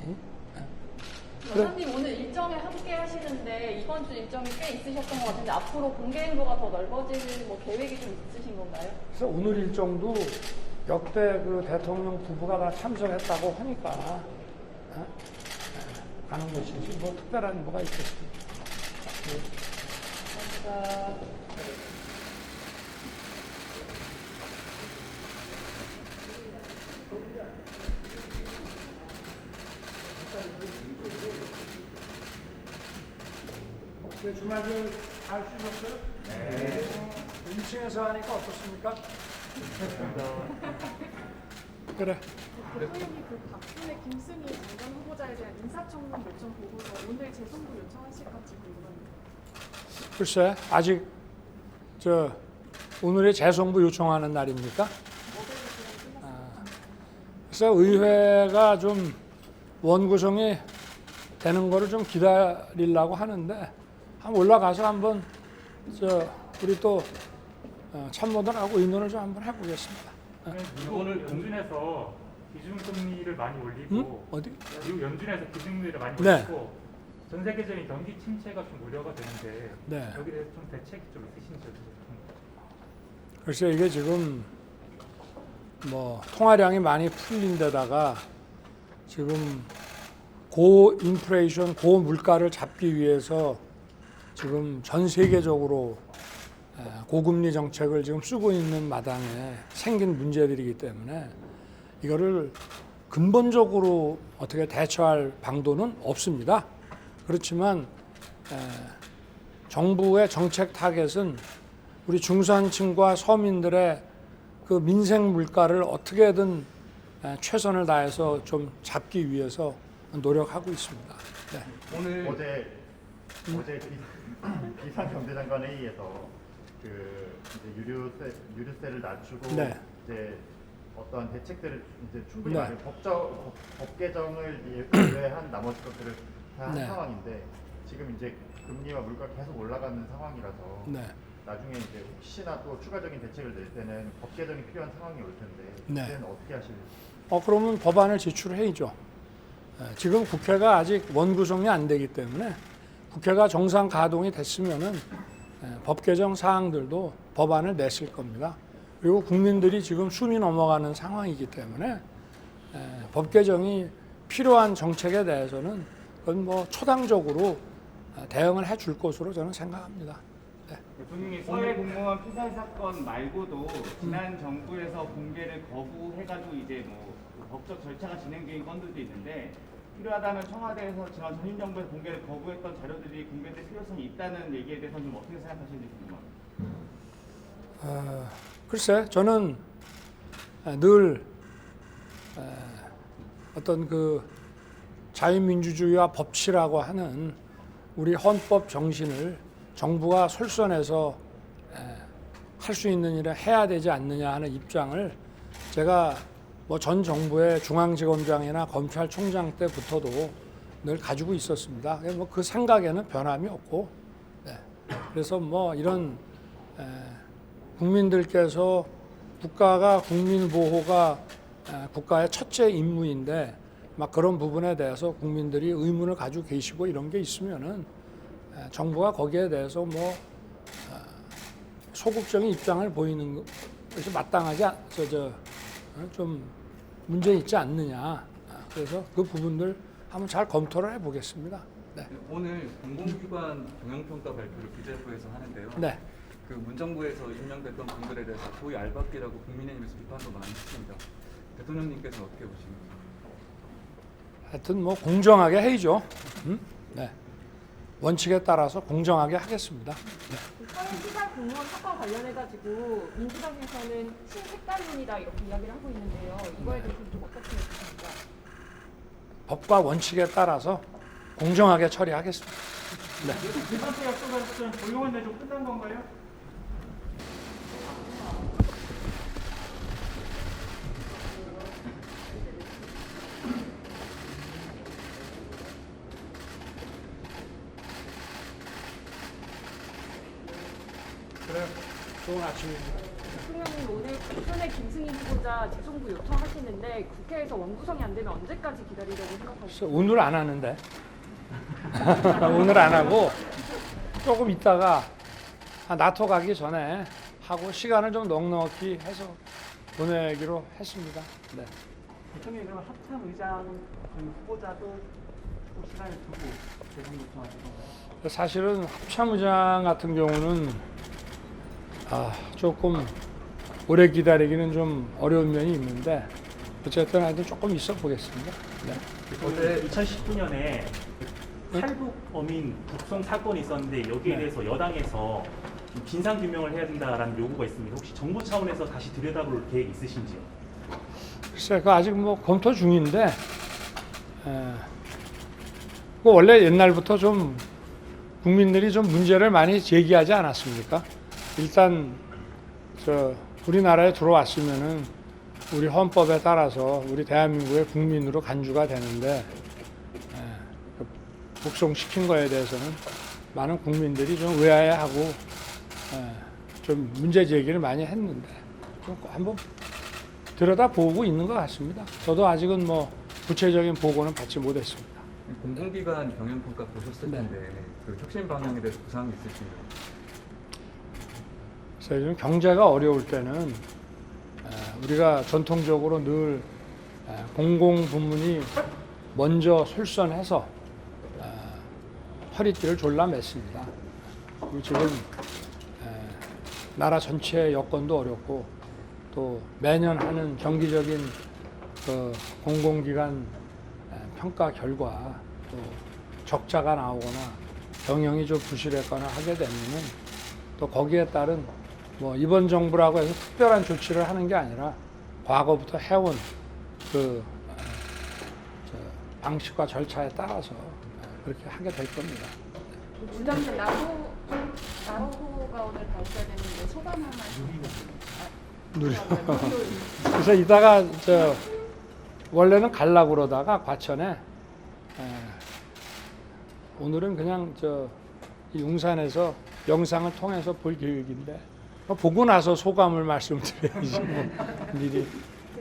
여사님 오늘 일정에 함께 하시는데 이번 주 일정이 꽤 있으셨던 것 같은데 앞으로 공개 행보가 더 넓어질 뭐 계획이 좀 있으신 건가요? 그래서 오늘 일정도 역대 그 대통령 부부가 다 참석했다고 하니까 가는 것이지 뭐 특별한 뭐가 있겠습니까? 감사합니다. 주말을 잘 쉬셨어요? 네. 2층에서 하니까 어떻습니까? 그래. 대통령이 그 박근혜 김승희 장관 후보자에 대한 인사청문 요청 보고서 오늘 재송부 요청하실 건지 궁금합니다. 글쎄 아직 오늘의 재송부 요청하는 날입니까? 그래서 의회가 좀 원구성이 되는 거를 좀 기다리려고 하는데 한번 올라가서 한번 우리 또 참모들하고 의논을 좀 한번 해보겠습니다. 오늘 연준에서 기준금리를 많이 올리고 어디? 미국 연준에서 기준금리를 많이 네. 올리고 전 세계적인 경기 침체가 좀 우려가 되는데 네. 여기에 대해서 좀 대책이 좀 있으신지 글쎄 이게 지금 뭐 통화량이 많이 풀린 데다가 지금 고인플레이션, 고물가를 잡기 위해서 지금 전 세계적으로 고금리 정책을 지금 쓰고 있는 마당에 생긴 문제들이기 때문에 이거를 근본적으로 어떻게 대처할 방도는 없습니다. 그렇지만 정부의 정책 타겟은 우리 중산층과 서민들의 그 민생 물가를 어떻게든 최선을 다해서 좀 잡기 위해서 노력하고 있습니다. 네. 오늘 어제 비상경제장관 회의에서 그 이제 유류세를 낮추고 네. 이제 어떤 대책들을 이제 충분히 네. 많이 법 개정을 예외한 나머지 것들을 다 한 네. 상황인데 지금 이제 금리와 물가 계속 올라가는 상황이라서 네. 나중에 이제 혹시나 또 추가적인 대책을 낼 때는 법 개정이 필요한 상황이 올 텐데 네. 그때는 어떻게 하실지. 그러면 법안을 제출해야죠. 지금 국회가 아직 원구성이 안 되기 때문에 국회가 정상 가동이 됐으면은 법 개정 사항들도 법안을 냈을 겁니다. 그리고 국민들이 지금 숨이 넘어가는 상황이기 때문에 법 개정이 필요한 정책에 대해서는 그건 뭐 초당적으로 대응을 해줄 것으로 저는 생각합니다. 대통령이 서해 공무원 피살 사건 말고도 지난 정부에서 공개를 거부해가지고 이제 뭐 법적 절차가 진행된 건들도 있는데 필요하다면 청와대에서 지난 전임 정부에서 공개를 거부했던 자료들이 공개될 필요성이 있다는 얘기에 대해서는 좀 어떻게 생각하시는지 궁금합니다. 글쎄, 저는 늘 어떤 그 자유민주주의와 법치라고 하는 우리 헌법 정신을 정부가 솔선해서 할 수 있는 일을 해야 되지 않느냐 하는 입장을 제가 뭐 전 정부의 중앙지검장이나 검찰총장 때부터도 늘 가지고 있었습니다. 뭐 그 생각에는 변함이 없고, 그래서 뭐 이런 국민들께서 국가가 국민 보호가 국가의 첫째 임무인데 막 그런 부분에 대해서 국민들이 의문을 가지고 계시고 이런 게 있으면은 정부가 거기에 대해서 뭐 소극적인 입장을 보이는 것이 마땅하지 좀 문제 있지 않느냐. 그래서 그 부분들 한번 잘 검토를 해보겠습니다. 네. 오늘 공공기관 경영평가 발표를 기재부에서 하는데요. 네. 그 문정부에서 임명됐던 분들에 대해서 소위 알박기라고 국민의힘에서 비판도 많이 했습니다. 대통령님께서는 어떻게 보시는지? 하여튼 뭐 공정하게 해야죠. 네. 원칙에 따라서 공정하게 하겠습니다. 네. 서해 피살 공무원 사건 관련해가지고 민주당에서는 친색깔론이다 이렇게 이야기를 하고 있는데요. 이거에 대해서 좀 어떻게 보십니까? 법과 원칙에 따라서 공정하게 처리하겠습니다. 네. 두 번째 약속하셨던 조용한 내조 끝난 건가요? 그래, 좋은 아침입니다. 대통령님 오늘 국회 김승희 후보자 재송부 요청하시는데 국회에서 원구성이 안 되면 언제까지 기다리려고 생각하시나요? 오늘 안 하는데. 오늘 안 하고 조금 있다가 나토 가기 전에 하고 시간을 좀 넉넉히 해서 보내기로 했습니다. 네. 대통령이 그럼 합참 의장 후보자도 시간을 두고 재송 요청하신 건가요? 사실은 합참의장 같은 경우는 조금 오래 기다리기는 좀 어려운 면이 있는데 어쨌든 하여튼 조금 있어 보겠습니다. 네. 어제 2019년에 탈북 어민 북송 사건이 있었는데 여기에 대해서 여당에서 진상 규명을 해야 된다라는 요구가 있습니다. 혹시 정부 차원에서 다시 들여다볼 계획 있으신지요? 글쎄, 그 아직 뭐 검토 중인데, 그 원래 옛날부터 좀 국민들이 좀 문제를 많이 제기하지 않았습니까? 일단 우리나라에 들어왔으면은 우리 헌법에 따라서 우리 대한민국의 국민으로 간주가 되는데 북송시킨 거에 대해서는 많은 국민들이 좀 의아해하고 좀 문제 제기를 많이 했는데 좀 한번 들여다보고 있는 것 같습니다. 저도 아직은 뭐 구체적인 보고는 받지 못했습니다. 공공기관 경영평가 보셨을 텐데 그 혁신 방향에 대해서 구상이 있으신가요? 요즘 경제가 어려울 때는 우리가 전통적으로 늘 공공 부문이 먼저 솔선해서 허리띠를 졸라맸습니다. 그리고 지금 나라 전체의 여건도 어렵고 또 매년 하는 정기적인 그 공공기관 평가 결과 또 적자가 나오거나 경영이 좀 부실했거나 하게 되면은 또 거기에 따른 뭐 이번 정부라고 해서 특별한 조치를 하는 게 아니라 과거부터 해온 그 방식과 절차에 따라서 그렇게 하게 될 겁니다. 부장님 나로호가 오늘 발표되는데 소감 한 말씀. 그래서 이따가 원래는 가려고 그러다가 과천에 오늘은 그냥 이 용산에서 영상을 통해서 볼 계획인데 보고 나서 소감을 말씀드려야지 뭐 미리.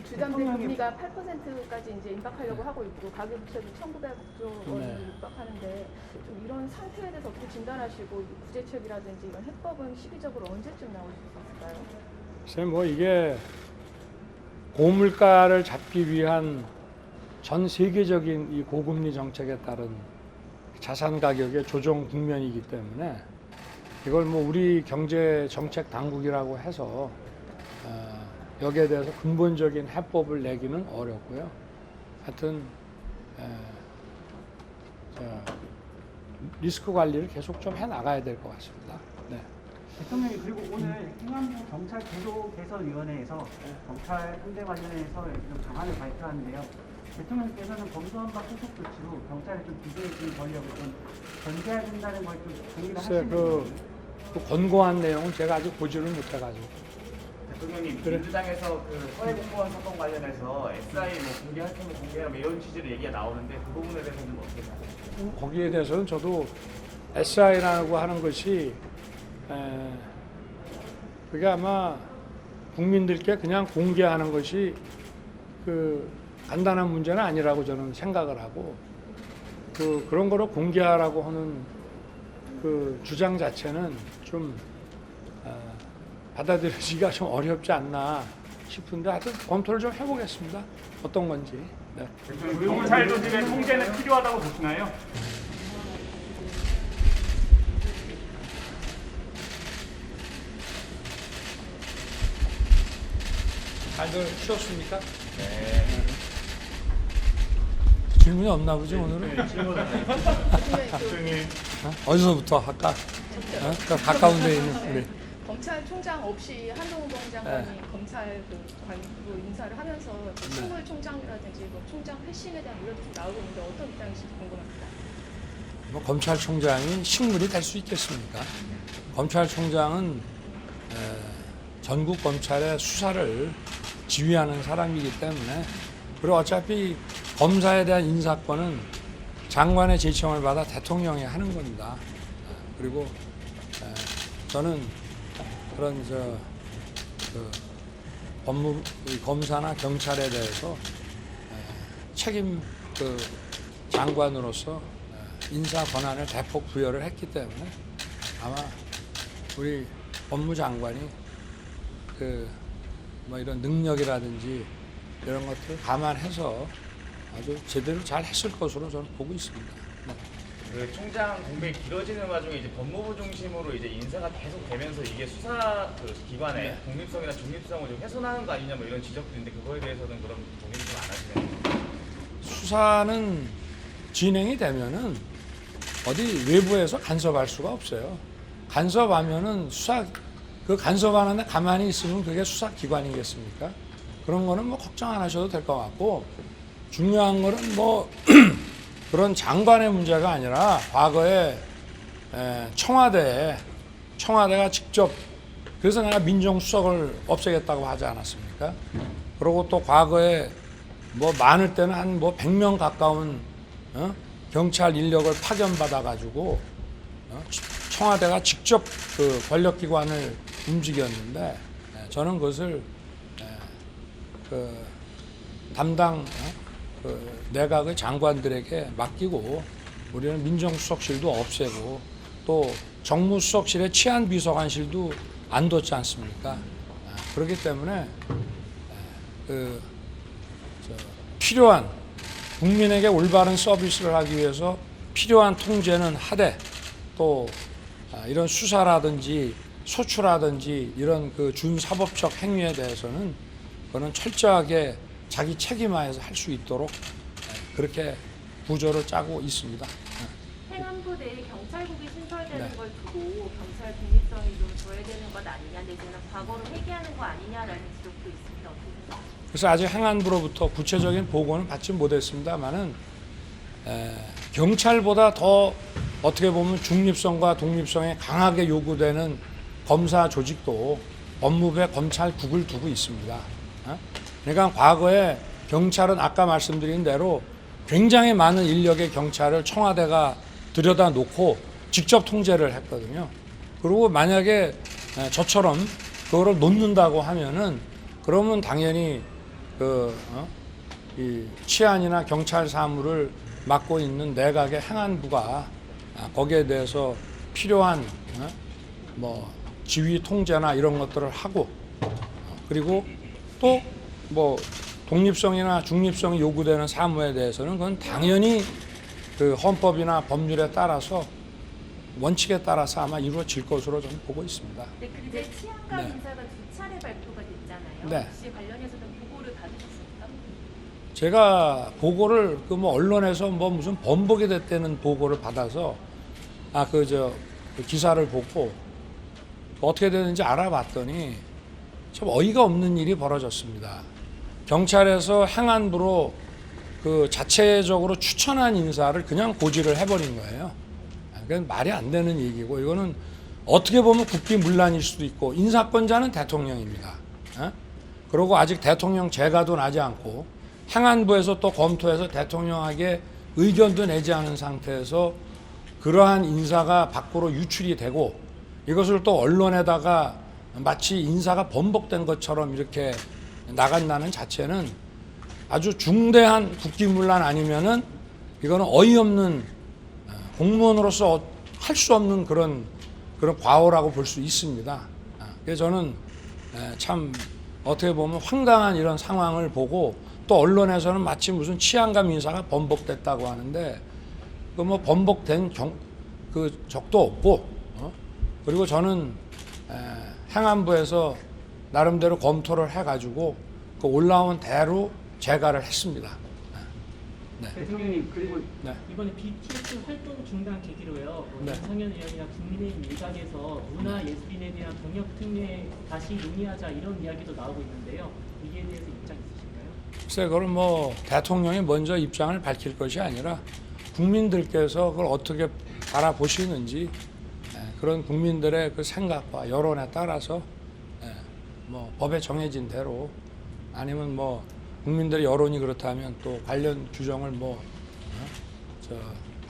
주담대 금리가 8%까지 이제 임박하려고 하고 있고 가계부채도 1,900조 원이 육박하는데 좀 이런 상태에 대해서 어떻게 진단하시고 구제책이라든지 이런 해법은 시기적으로 언제쯤 나올 수 있을까요? 글쎄 뭐 이게 고물가를 잡기 위한 전 세계적인 이 고금리 정책에 따른 자산 가격의 조정 국면이기 때문에 이걸 뭐 우리 경제 정책 당국이라고 해서 여기에 대해서 근본적인 해법을 내기는 어렵고요. 하여튼 리스크 관리를 계속 좀 해나가야 될 것 같습니다. 네. 대통령이 그리고 오늘 행안부 경찰 제도 개선위원회에서 경찰 현대 관련해서 좀 방안을 발표하는데요. 대통령께서는 검수완박 후속 조치로 경찰에 좀 비대해진 권력을 좀 견제해야 된다는 걸 좀 동의를 하시는 그 권고한 내용은 제가 아직 보지를 못해가지고. 대통령님, 민주당에서 그 서해 공무원 사건 관련해서 SI 뭐 공개할 때면 공개하라 이런 취지로 얘기가 나오는데 그 부분에 대해서는 어떻게 생각하세요? 거기에 대해서는 저도 SI라고 하는 것이 그게 아마 국민들께 그냥 공개하는 것이 그 간단한 문제는 아니라고 저는 생각을 하고 그런 거를 공개하라고 하는 그 주장 자체는 좀 받아들이기가 좀 어렵지 않나 싶은데 하여튼 검토를 좀 해보겠습니다. 어떤 건지. 네. 경찰 조직의 통제는 필요하다고 보시나요? 다들 쉬었습니까? 네. 질문이 없나 보지 오늘은? 어디서부터 할까? 가까운 데 있는 우리. 검찰총장 없이 한동훈 장관이 검찰 관부 인사를 하면서 식물 총장이라든지 뭐 총장 회신에 대한 우려도 좀 나오고 있는데 어떤 입장이신지 궁금합니다. 뭐 검찰총장이 식물이 될 수 있겠습니까? 검찰총장은 전국 검찰의 수사를 지휘하는 사람이기 때문에 그리고 어차피 검사에 대한 인사권은 장관의 제청을 받아 대통령이 하는 겁니다. 그리고 저는 그런 검사나 경찰에 대해서 책임 장관으로서 인사 권한을 대폭 부여를 했기 때문에 아마 우리 법무장관이 뭐 이런 능력이라든지 이런 것들을 감안해서 아주 제대로 잘 했을 것으로 저는 보고 있습니다. 네. 그 총장 공백이 길어지는 와중에 이제 법무부 중심으로 이제 인사가 계속 되면서 이게 수사 기관의 독립성이나 중립성을 좀 훼손하는 거 아니냐 뭐 이런 지적도 있는데 그거에 대해서는 그럼 동의를 좀 안 하시나요? 수사는 진행이 되면은 어디 외부에서 간섭할 수가 없어요. 간섭하면은 간섭하는데 가만히 있으면 그게 수사기관이겠습니까? 그런 거는 뭐 걱정 안 하셔도 될 것 같고 중요한 거는 뭐 그런 장관의 문제가 아니라 과거에 청와대가 직접 그래서 내가 민정수석을 없애겠다고 하지 않았습니까? 그리고 또 과거에 뭐 많을 때는 한 뭐 100명 가까운 경찰 인력을 파견받아 가지고 청와대가 직접 그 권력기관을 움직였는데 저는 그것을 담당 내각의 장관들에게 맡기고 우리는 민정수석실도 없애고 또 정무수석실의 치안비서관실도 안 뒀지 않습니까? 그렇기 때문에 필요한 국민에게 올바른 서비스를 하기 위해서 필요한 통제는 하되 또 이런 수사라든지 소추라든지 이런 그 준사법적 행위에 대해서는 그거는 철저하게 자기 책임하에서 할 수 있도록 그렇게 구조를 짜고 있습니다. 행안부 내에 경찰국이 신설되는 네. 걸 두고 경찰 독립성이 좀 저해되는 것 아니냐 내지는 과거로 회귀하는 거 아니냐라는 지적도 있습니다. 어떻게 생각하세요? 그래서 아직 행안부로부터 구체적인 보고는 받지 못했습니다만은 경찰보다 더 어떻게 보면 중립성과 독립성에 강하게 요구되는 검사 조직도 법무부에 검찰국을 두고 있습니다. 그러니까 과거에 경찰은 아까 말씀드린 대로 굉장히 많은 인력의 경찰을 청와대가 들여다 놓고 직접 통제를 했거든요. 그리고 만약에 저처럼 그거를 놓는다고 하면은 그러면 당연히 이 치안이나 경찰 사무를 맡고 있는 내각의 행안부가 거기에 대해서 필요한 뭐 지휘 통제나 이런 것들을 하고 그리고 또 뭐 독립성이나 중립성이 요구되는 사무에 대해서는 그건 당연히 그 헌법이나 법률에 따라서 원칙에 따라서 아마 이루어질 것으로 저는 보고 있습니다. 네, 근데 치안감 네. 인사가 2차례 발표가 됐잖아요. 네. 혹시 관련해서는 보고를 받으셨습니까? 제가 보고를 그 뭐 언론에서 뭐 무슨 번복이 됐다는 보고를 받아서 그 기사를 보고 어떻게 되는지 알아봤더니 참 어이가 없는 일이 벌어졌습니다. 경찰에서 행안부로 그 자체적으로 추천한 인사를 그냥 고지를 해버린 거예요. 그건 말이 안 되는 얘기고 이거는 어떻게 보면 국기문란일 수도 있고 인사권자는 대통령입니다. 그리고 아직 대통령 재가도 나지 않고 행안부에서 또 검토해서 대통령에게 의견도 내지 않은 상태에서 그러한 인사가 밖으로 유출이 되고 이것을 또 언론에다가 마치 인사가 번복된 것처럼 이렇게 나간다는 자체는 아주 중대한 국기문란 아니면은 이거는 어이없는 공무원으로서 할 수 없는 그런 과오라고 볼 수 있습니다. 그래서 저는 참 어떻게 보면 황당한 이런 상황을 보고 또 언론에서는 마치 무슨 치안감 인사가 번복됐다고 하는데 그 뭐 번복된 그 적도 없고 그리고 저는 행안부에서 나름대로 검토를 해가지고 그 올라온 대로 재가를 했습니다. 네. 대통령님 그리고 네. 이번에 BTS 활동 중단 계기로요. 네. 윤석열 의원이나 국민의힘 일각에서 문화예술인에 대한 병역 특례 다시 논의하자 이런 이야기도 나오고 있는데요. 이에 대해서 입장 있으신가요? 글쎄 그걸 뭐 대통령이 먼저 입장을 밝힐 것이 아니라 국민들께서 그걸 어떻게 바라보시는지 그런 국민들의 그 생각과 여론에 따라서 뭐 법에 정해진 대로 아니면 뭐 국민들의 여론이 그렇다면 또 관련 규정을 뭐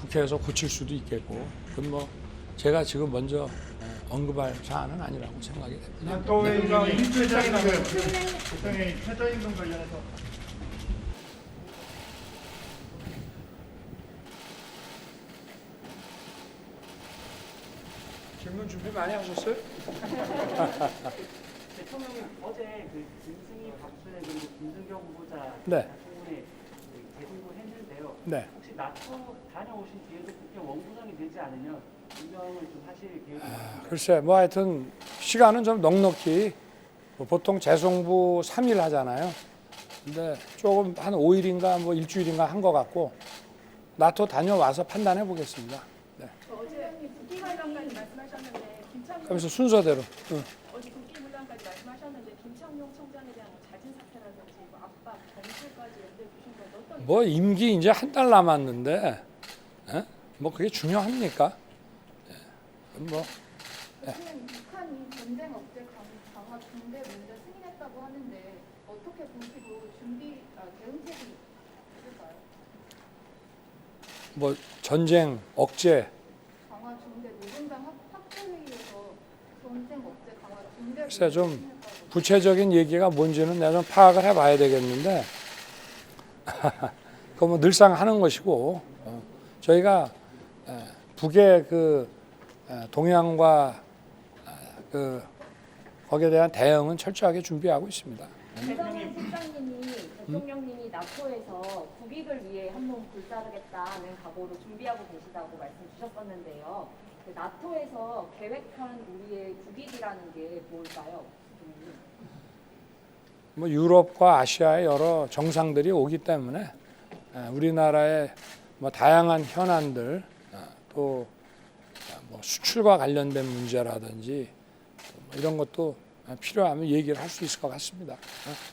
국회에서 고칠 수도 있겠고 그건 뭐 제가 지금 먼저 언급할 사안은 아니라고 생각이 됩니다. 대통령이 최저임금 관련해서 질문 준비 많이 하셨어요? 대통령이 어제 그 김승희, 박순애 그리고 김승경 후보자 네. 청문회 재승부 했는데요. 네. 혹시 나토 다녀오신 뒤에도 국회 원구성이 되지 않으면 임명을 좀 하실 계획이 있습니까? 글쎄 뭐 하여튼 시간은 좀 넉넉히 보통 재송부 3일 하잖아요. 근데 조금 한 5일인가 뭐 일주일인가 한 것 같고 나토 다녀와서 판단해 보겠습니다. 네. 어제 국기문란까지 말씀하셨는데 김창룡 그러면서 순서대로. 어제 국기문란까지 말씀하셨는데 김창룡 청장에 대한 잦은 사퇴라든지 뭐 압박, 단술까지 연대해 주신 건 어떤? 뭐 임기 이제 한 달 남았는데 뭐 그게 중요합니까? 뭐 대통령 북한이 전쟁 억제 강화 중대 문제 승인했다고 하는데 어떻게 보시고 대응책이 있을까요? 뭐 전쟁 억제 강화 중대 노동당 확대회의에서 전쟁 억제 강화 중대 글쎄 좀 구체적인 얘기가 뭔지는 내가 좀 파악을 해봐야 되겠는데 그거 뭐 늘상 하는 것이고 저희가 북의 그 동향과 그 거기에 대한 대응은 철저하게 준비하고 있습니다. 배상훈 실장님이 대통령님이 나토에서 국익을 위해 한몸 불사르겠다는 각오로 준비하고 계시다고 말씀 주셨었는데요. 그 나토에서 계획한 우리의 국익이라는 게 뭘까요? 뭐 유럽과 아시아의 여러 정상들이 오기 때문에 우리나라의 뭐 다양한 현안들 또 뭐 수출과 관련된 문제라든지 뭐 이런 것도 필요하면 얘기를 할 수 있을 것 같습니다.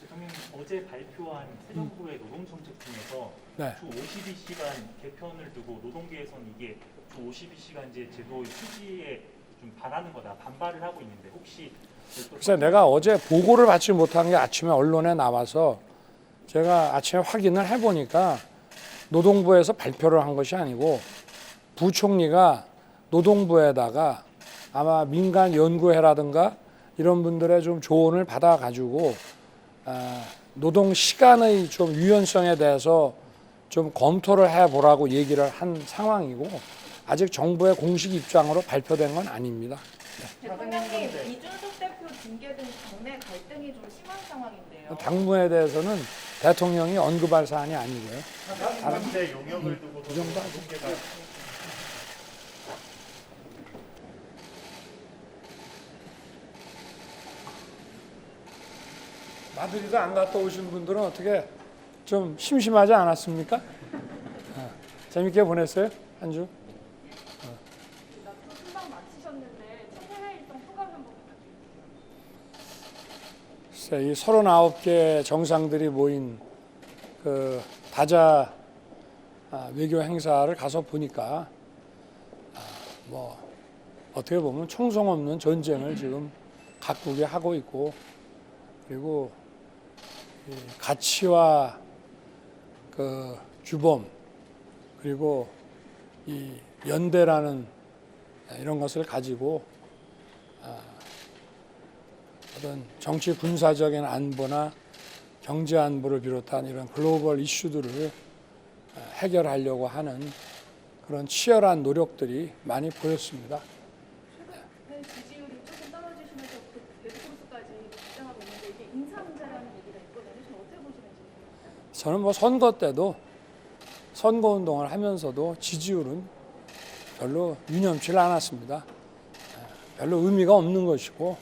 대통령 어제 발표한 새 정부의 노동정책 중에서 네. 주 52시간 개편을 두고 노동계에서는 이게 주 52시간제 제도의 취지에 좀 반하는 거다, 반발을 하고 있는데 혹시 글쎄 내가 어제 보고를 받지 못한 게 아침에 언론에 나와서 제가 아침에 확인을 해보니까 노동부에서 발표를 한 것이 아니고 부총리가 노동부에다가 아마 민간 연구회라든가 이런 분들의 좀 조언을 받아가지고 노동 시간의 좀 유연성에 대해서 좀 검토를 해보라고 얘기를 한 상황이고 아직 정부의 공식 입장으로 발표된 건 아닙니다. 대통령님, 이준석 대표 징계 등 당내 갈등이 좀 심한 상황인데요. 당무에 대해서는 대통령이 언급할 사안이 아니고요. 다른데 용역을 두고 이 정도 하죠. 마드리드 안 갔다 오신 분들은 어떻게 좀 심심하지 않았습니까? 재밌게 보냈어요? 한 주? 나토 순방 마치셨는데 최대 일정 소감 한번 부탁드립니다. 글쎄, 이 39개 정상들이 모인 그 다자 외교 행사를 가서 보니까 뭐 어떻게 보면 총성 없는 전쟁을 지금 각국이 하고 있고 그리고 이 가치와 그 규범 그리고 이 연대라는 이런 것을 가지고 어떤 정치 군사적인 안보나 경제 안보를 비롯한 이런 글로벌 이슈들을 해결하려고 하는 그런 치열한 노력들이 많이 보였습니다. 최근에 지지율이 조금 떨어지시면서 데드크로스까지 입장하고 있는데 이게 인사 문제라는 얘기가 있거든요. 지금 어떻게 보시는지. 저는 뭐 선거 때도 선거운동을 하면서도 지지율은 별로 유념치 않았습니다. 별로 의미가 없는 것이고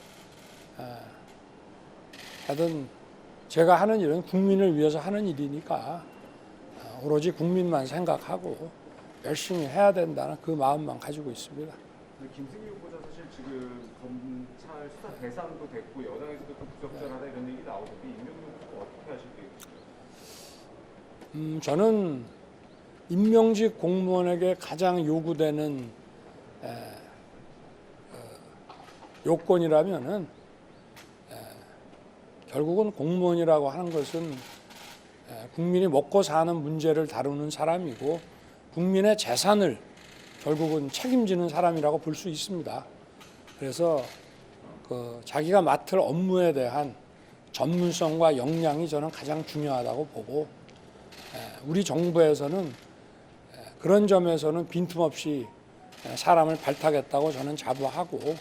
하여튼 제가 하는 일은 국민을 위해서 하는 일이니까 오로지 국민만 생각하고 열심히 해야 된다는 그 마음만 가지고 있습니다. 김승희 후보자 사실 지금 검찰 수사 대상도 됐고 여당에서도 좀 부적절하다 이런 얘기 나오던데 임명록 후보 어떻게 하실 계획이세요? 저는 임명직 공무원에게 가장 요구되는 요건이라면은 결국은 공무원이라고 하는 것은 국민이 먹고 사는 문제를 다루는 사람이고 국민의 재산을 결국은 책임지는 사람이라고 볼 수 있습니다. 그래서 그 자기가 맡을 업무에 대한 전문성과 역량이 저는 가장 중요하다고 보고 우리 정부에서는 그런 점에서는 빈틈없이 사람을 발탁했다고 저는 자부하고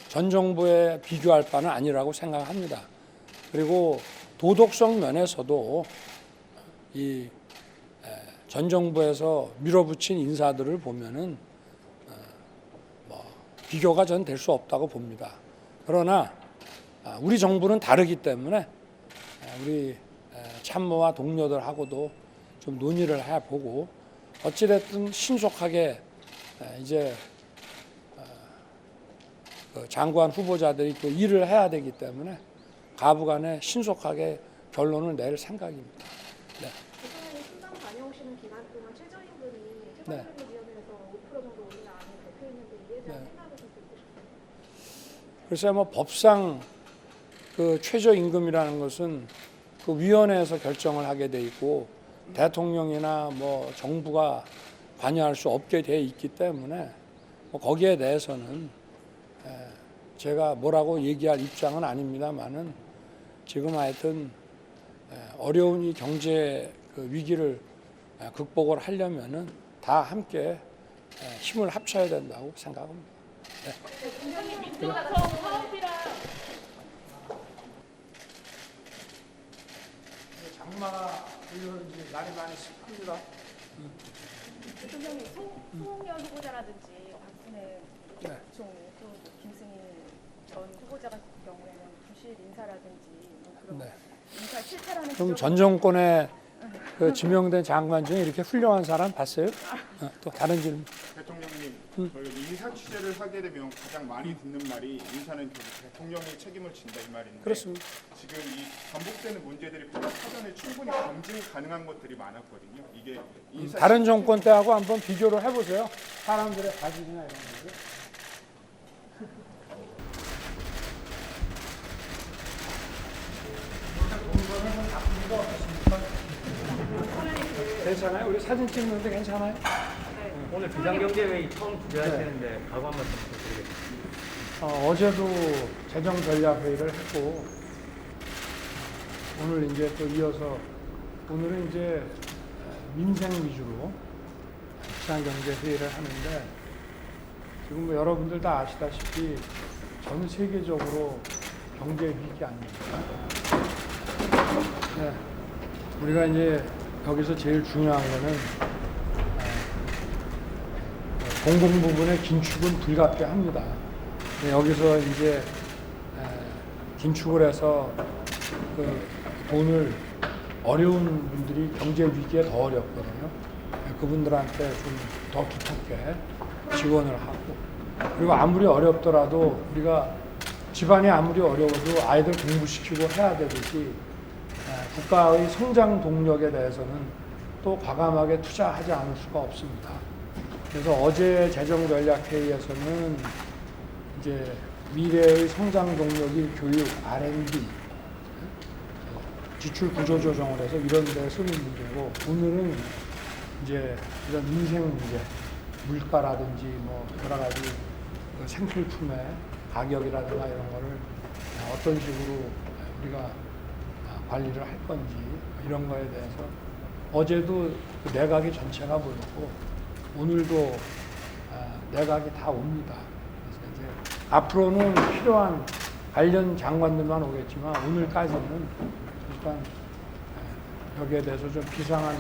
전 정부에 비교할 바는 아니라고 생각합니다. 그리고 도덕성 면에서도 이 전 정부에서 밀어붙인 인사들을 보면은 뭐 비교가 전 될 수 없다고 봅니다. 그러나 우리 정부는 다르기 때문에 우리 참모와 동료들하고도 좀 논의를 해보고 어찌됐든 신속하게 이제 그 장관 후보자들이 또 일을 해야 되기 때문에 가부간에 신속하게 결론을 낼 생각입니다. 네. 대통령이 순방 다녀오시는 기간 동안 최저임금이 최저임금위원회에서 5% 정도 올라가는 발표했는데 이에 대한 생각을 좀 듣고 싶습니다. 글쎄 뭐 법상 그 최저임금이라는 것은 그 위원회에서 결정을 하게 돼 있고 대통령이나 뭐 정부가 관여할 수 없게 돼 있기 때문에 뭐 거기에 대해서는 제가 뭐라고 얘기할 입장은 아닙니다만은 지금 하여튼 어려운 이 경제 그 위기를 극복을 하려면은 다 함께 힘을 합쳐야 된다고 생각합니다. 네. 민주당 사업이랑 장마 이런 날이 많이 습합니다. 대통령이 송홍열 후보자라든지 박순애 부총리 또 김승희 전 후보자 같은 경우에는 부실 인사라든지 뭐 그런 네. 인사 실패라는 그럼 지적이- 전 정권에 그 지명된 장관 중에 이렇게 훌륭한 사람 봤어요? 또 다른 질문. 대통령님, 저희가 인사 취재를 하게 되면 가장 많이 듣는 말이 인사는 결국 대통령이 책임을 진다 이 말인데 그렇습니다. 지금 이 반복되는 문제들이 보다 사전에 충분히 검증 가능한 것들이 많았거든요. 이게 인사 다른 정권 때하고 한번 비교를 해보세요. 사람들의 가식이나 이런 거죠. 괜찮아요? 우리 사진 찍는데 괜찮아요? 오늘 비상경제회의 처음 주재하시는데 각오 한 말씀 부탁드리겠습니다. 어제도 재정전략회의를 했고 오늘 이제 또 이어서 오늘은 이제 민생 위주로 비상경제회의를 하는데 지금 뭐 여러분들 다 아시다시피 전 세계적으로 경제 위기 아닙니까? 네. 우리가 이제 여기서 제일 중요한 거는 공공 부분의 긴축은 불가피합니다. 여기서 이제 긴축을 해서 그 돈을 어려운 분들이 경제 위기에 더 어렵거든요. 그분들한테 좀 더 두텁게 지원을 하고 그리고 아무리 어렵더라도 우리가 집안이 아무리 어려워도 아이들 공부시키고 해야 되듯이 국가의 성장 동력에 대해서는 또 과감하게 투자하지 않을 수가 없습니다. 그래서 어제 재정전략회의에서는 이제 미래의 성장 동력이 교육, R&D, 지출 구조 조정을 해서 이런 데 쓰는 문제고 오늘은 이제 이런 민생 문제, 물가라든지 뭐 여러 가지 그 생필품의 가격이라든가 이런 거를 어떤 식으로 우리가 관리를 할 건지 이런 거에 대해서 어제도 그 내각이 전체가 모였고 오늘도 내각이 다 옵니다. 그래서 이제 앞으로는 필요한 관련 장관들만 오겠지만 오늘까지는 일단 여기에 대해서 좀 비상한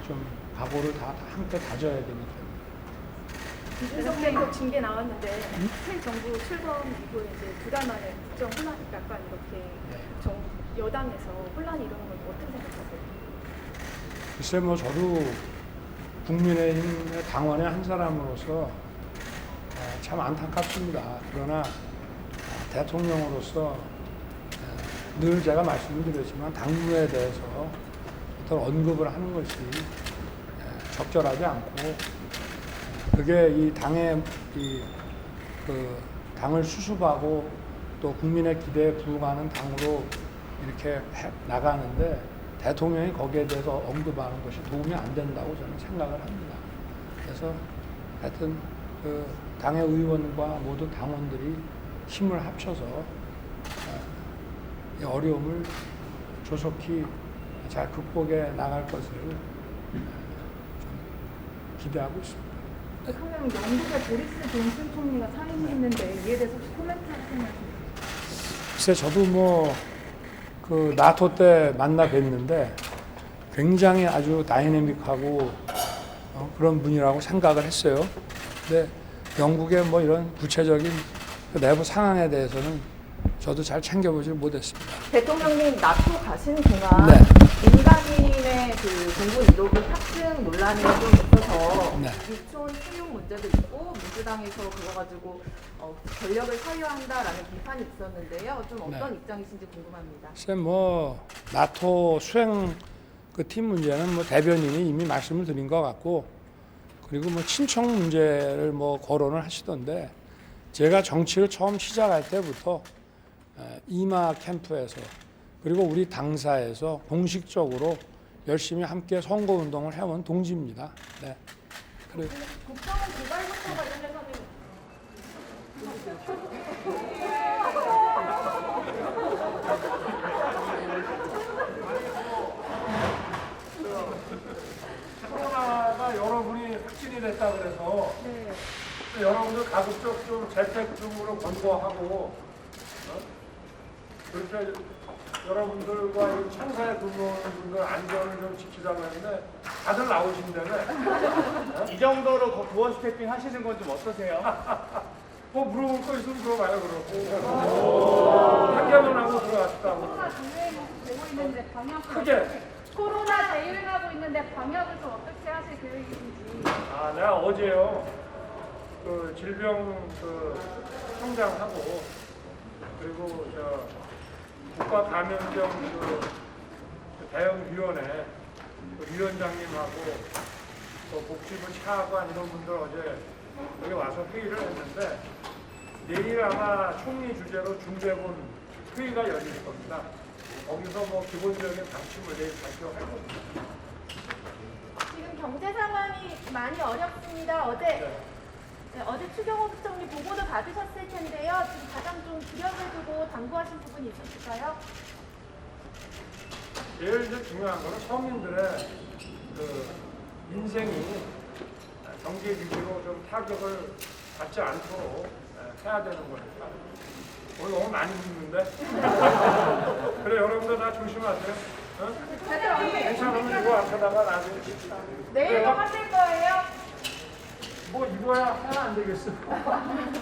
좀 각오를 다 함께 다져야 되기 때문에. 이준석 대표 징계 나왔는데 새 정부 출범 이후에 이제 두 달 만에 국정 혼란, 약간 이렇게 여당에서 혼란이 이러는 건 어떻게 생각하세요? 글쎄 뭐 저도 국민의힘의 당원의 한 사람으로서 참 안타깝습니다. 그러나 대통령으로서 늘 제가 말씀드렸지만 당무에 대해서 어떤 언급을 하는 것이 적절하지 않고 그게 이 당의 그 당을 수습하고 또 국민의 기대에 부응하는 당으로 이렇게 나가는데 대통령이 거기에 대해서 언급하는 것이 도움이 안 된다고 저는 생각을 합니다. 그래서 하여튼 그 당의 의원과 모든 당원들이 힘을 합쳐서 이 어려움을 조속히 잘 극복해 나갈 것을 좀 기대하고 있습니다. 그러면 영국의 보리스 존슨 총리가 사임했는데 이에 대해서 혹시 코멘트 하시나요? 글쎄 저도 뭐 그 나토 때 만나 뵀는데 굉장히 아주 다이내믹하고 그런 분이라고 생각을 했어요. 근데 영국의 뭐 이런 구체적인 그 내부 상황에 대해서는 저도 잘 챙겨보지 못했습니다. 대통령님 나토 가신 동안 네. 민간인의 그 공군 이로그 탑승 논란이 좀 있어서 네. 유치원 수용 문제도 있고 민주당에서 그거 가지고 전력을 사유한다라는 비판이 있었는데요. 좀 어떤 네. 입장이신지 궁금합니다. 글쎄 뭐 나토 수행 그 팀 문제는 뭐 대변인이 이미 말씀을 드린 것 같고 그리고 뭐 친청 문제를 뭐 거론을 하시던데 제가 정치를 처음 시작할 때부터 이마 캠프에서 그리고 우리 당사에서 공식적으로 열심히 함께 선거운동을 해온 동지입니다. 네. 그리고 국정원 고발부터 관련해서는 코로나가 여러분이 확진이 됐다 그래서 여러분들 가급적 좀 재택근무로 권고하고 그렇게 여러분들과 이 청사에 근무하는 분들 안전을 좀 지키자고 했는데 다들 나오신다며. 이 정도로 도어 스태핑 하시는 건 좀 어떠세요? 뭐 물어볼 거 있으면 물어봐요 그러고. 한 개만 하고 들어갔다고. 코로나 전후에 되고 있는데 방역 크게. 코로나 대응하고 있는데 방역을 좀 어떻게 하실 계획이신지. 아, 내가 어제요 그 질병 그 청장하고 그리고 저 국가감염병 그 대응위원회 그 위원장님하고 또 복지부 차관 이런 분들 어제 여기 와서 회의를 했는데 내일 아마 총리 주재로 중대본 회의가 열릴 겁니다. 거기서 뭐 기본적인 방침을 내일 발표할 겁니다. 지금 경제 상황이 많이 어렵습니다. 어제 추경호 부총리 보고도 받으셨을 텐데요. 지금 가장 좀 두려움을 두고 당부하신 부분이 있으실까요? 제일 이제 중요한 거는 서민들의 그 인생이 경제 위기로 좀 타격을 받지 않도록 해야 되는 거니까. 오늘 너무 많이 묻는데? 그래, 여러분들 다 조심하세요. 어? 괜찮으면 이거 앞에다가 나중에 칩시다. 내일도 하실 거예요? 뭐 이거야 하나 안 되겠어.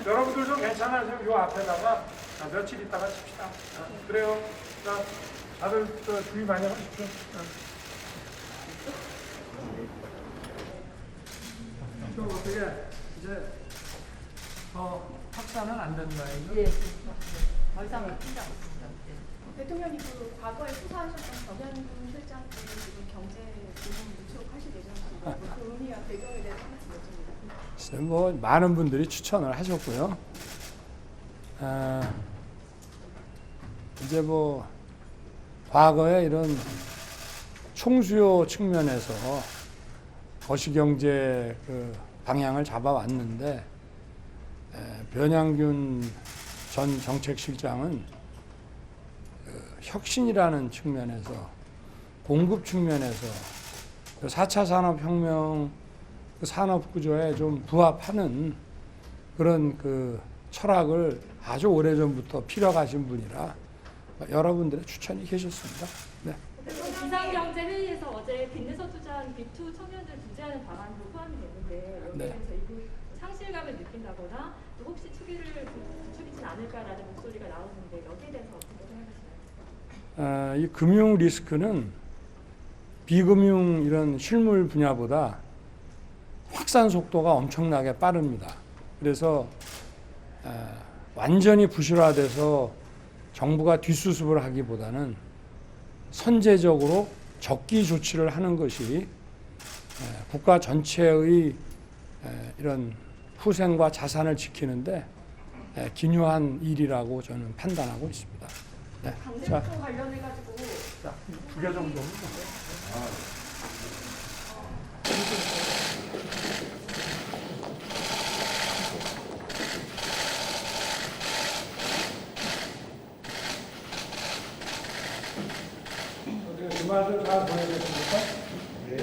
여러분들도 괜찮아지면 이 앞에다가 며칠 있다가 칩시다. 그래요. 자, 다들 주의 많이 하십시오. 좀 어떻게 이제 확산은 안 된다 이거? 예. 더 이상 힘들지 않습니다. 대통령이 그 과거에 수사하셨던 정현근 실장께 지금 경제 부문 유출하실 예정이시고 그 의미와 배경에 대해서 한 말씀 여쭤봅니다. 뭐 많은 분들이 추천을 하셨고요. 이제 뭐 과거에 이런 총수요 측면에서 거시경제 그 방향을 잡아왔는데 변양균 전 정책실장은 그 혁신이라는 측면에서 공급 측면에서 그 4차 산업혁명 그 산업구조에 좀 부합하는 그런 그 철학을 아주 오래전부터 필요하신 분이라 여러분들의 추천이 계셨습니다. 네. 비상경제회의에서 어제 빚내서 투자한 B2 청년들 구제하는 방안도 포함이 됐는데 여기에 대해서 일부 상실감을 느낀다거나 또 혹시 부추기진 않을까라는 목소리가 나오는데 여기에 대해서 어떻게 생각하시나요? 이 금융 리스크는 비금융 이런 실물 분야보다 확산 속도가 엄청나게 빠릅니다. 그래서 완전히 부실화돼서 정부가 뒷수습을 하기보다는 선제적으로 적기 조치를 하는 것이 국가 전체의 이런 후생과 자산을 지키는데 기묘한 일이라고 저는 판단하고 있습니다. 네. 강제노동 관련해가지고 두 개 정도. 주말도 잘 보내셨습니까? 네.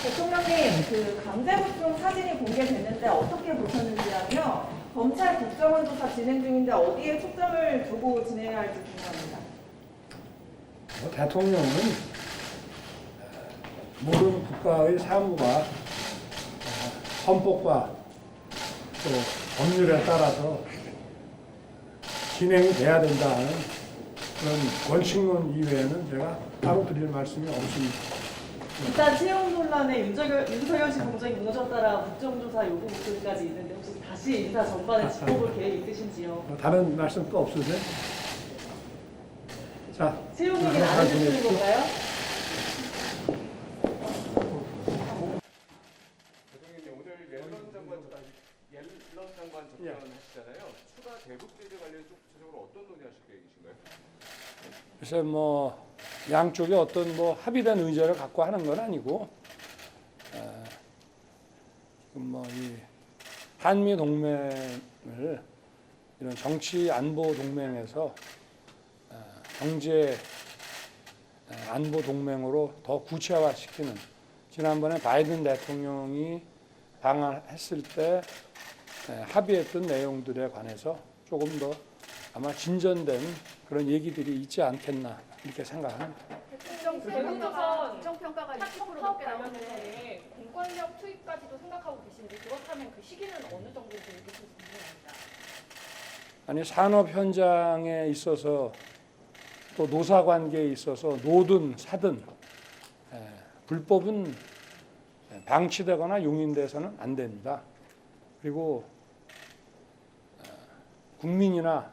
대통령님, 그 강제복종 사진이 공개됐는데 어떻게 보셨는지라며 검찰 국정원 조사 진행 중인데 어디에 초점을 두고 진행해야 할지 궁금합니다. 대통령은 모든 국가의 사무가 헌법과 또 법률에 따라서 진행이 돼야 된다는 그런 원칙론 이외에는 제가 따로 드릴 말씀이 없습니다. 일단 채용 논란에 윤석열 씨 공정이 무너졌다라 국정조사 요구 목소리까지 있는데 혹시 다시 인사 전반에 짚어볼 계획 있으신지요? 다른 말씀 또 없으세요? 자, 채용 얘기는 안 해주시는 건가요? 대통령님 오늘 옐런 장관 접견하시잖아요. 추가 대북 제재 관련 쪽 구체적으로 어떤 논의하실 계획이신가요? 글쎄 뭐 양쪽이 어떤 뭐 합의된 의제를 갖고 하는 건 아니고 지금 뭐 이 한미 동맹을 이런 정치 안보 동맹에서 경제 안보 동맹으로 더 구체화시키는 지난번에 바이든 대통령이 방한했을 때 합의했던 내용들에 관해서 조금 더 아마 진전된 그런 얘기들이 있지 않겠나 이렇게 생각합니다. 대구조선 국정평가가 20% 넘게 나오는데 공권력 투입까지도 생각하고 계신데 그렇다면 그 시기는 어느 정도 되는지 궁금합니다. 아니 산업 현장에 있어서 또 노사관계에 있어서 노든 사든 불법은 방치되거나 용인돼서는 안 됩니다. 그리고 국민이나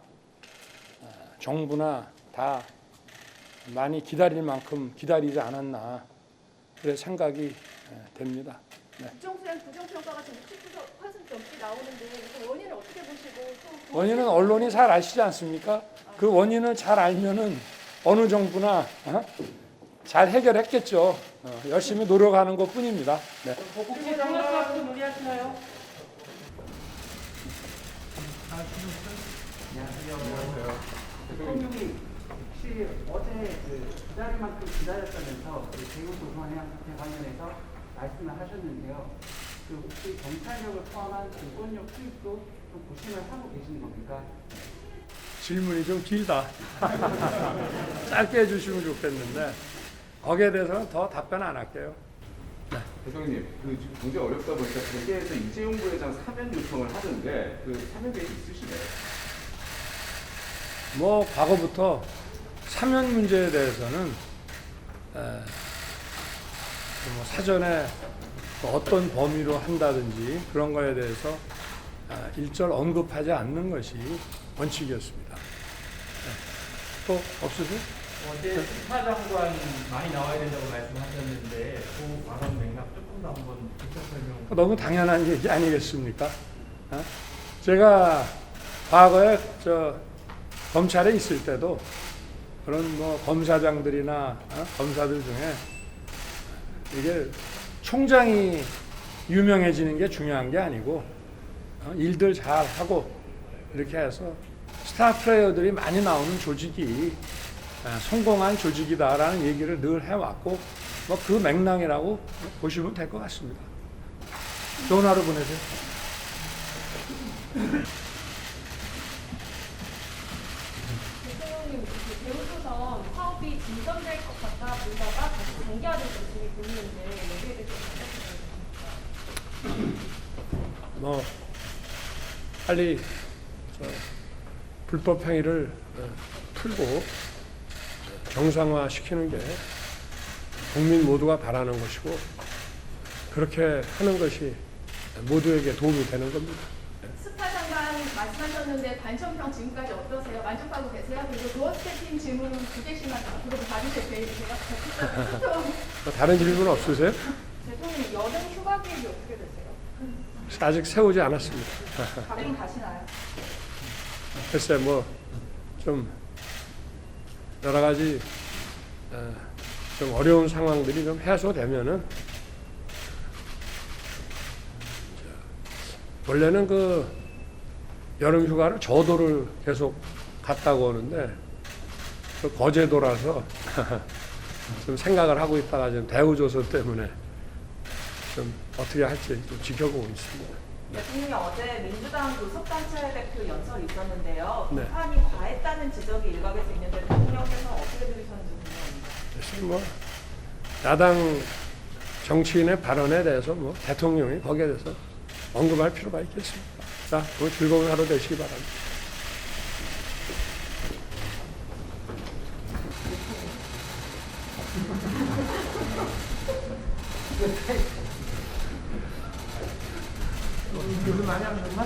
정부나 다 많이 기다릴 만큼 기다리지 않았나 그래 생각이 됩니다. 네. 국정수행 부정평가가 지금 60% 넘게 나오는데 그 원인을 어떻게 보시고 또 원인은 언론이 잘 아시지 않습니까? 그 원인을 잘 알면은 어느 정부나 잘 해결했겠죠. 열심히 노력하는 것뿐입니다. 네. 혹시 장관 문의하시나요? 안녕하세요. 대통령이 혹시 어제 기다릴 만큼 기다렸다면서 대구 도서관 사태 관련해서 말씀을 하셨는데요. 혹시 경찰력을 포함한 공권력 투입도 좀 고심을 하고 계시는 겁니까? 질문이 좀 길다. 짧게 해주시면 좋겠는데 거기에 대해서는 더 답변 안 할게요. 네. 대통령님, 지금 굉장히 어렵다 보니까 대개에서 이재용 부회장 사면 요청을 하는데 사면 계획 있으시나요? 뭐 과거부터 사면 문제에 대해서는 뭐 사전에 어떤 범위로 한다든지 그런 거에 대해서 일절 언급하지 않는 것이 원칙이었습니다. 또 없으세요? 어제 수사 장관 많이 나와야 된다고 말씀하셨는데 그 발언 맥락 조금 더 한번 직접 설명. 너무 당연한 얘기 아니겠습니까? 제가 과거에 검찰에 있을 때도 그런 뭐 검사장들이나 검사들 중에 이게 총장이 유명해지는 게 중요한 게 아니고 일들 잘 하고 이렇게 해서 스타 플레이어들이 많이 나오는 조직이 성공한 조직이다라는 얘기를 늘 해왔고 뭐 그 맥락이라고 보시면 될 것 같습니다. 좋은 하루 보내세요. 대통령님, 대우조선 사업이 진전될 것 같다 보다가 다시 전개하는 모습이 보이는데 여기에 대해서 어떻게 생각하세요? 뭐 빨리 불법 행위를 풀고 정상화시키는 게 국민 모두가 바라는 것이고 그렇게 하는 것이 모두에게 도움이 되는 겁니다. 스파 장관 말씀하셨는데 반천평 지금까지 어떠세요? 만족하고 계세요? 그리고 도어스태핑 질문은 2개씩만 앞으로 받으실 계획이 제가 다른 질문 없으세요? 대통령 여름 휴가 계획이 어떻게 되세요? 아직 세우지 않았습니다. 가끔 가시나요? 글쎄 뭐 좀 여러 가지 좀 어려운 상황들이 좀 해소되면은 원래는 그 여름 휴가를 저도를 계속 갔다고 하는데 그 거제도라서 좀 생각을 하고 있다가 지금 대우조선 때문에 좀 어떻게 할지 좀 지켜보고 있습니다. 대통령이 어제 민주당 교섭단체 대표 연설이 있었는데요. 네. 비판이 과했다는 지적이 일각에서 있는데 대통령께서 어떻게 들으셨는지 궁금합니다. 사실 뭐 야당 정치인의 발언에 대해서 뭐 대통령이 거기에 대해서 언급할 필요가 있겠습니까? 자, 오늘 즐거운 하루 되시기 바랍니다. 요즘 많이 하셨나?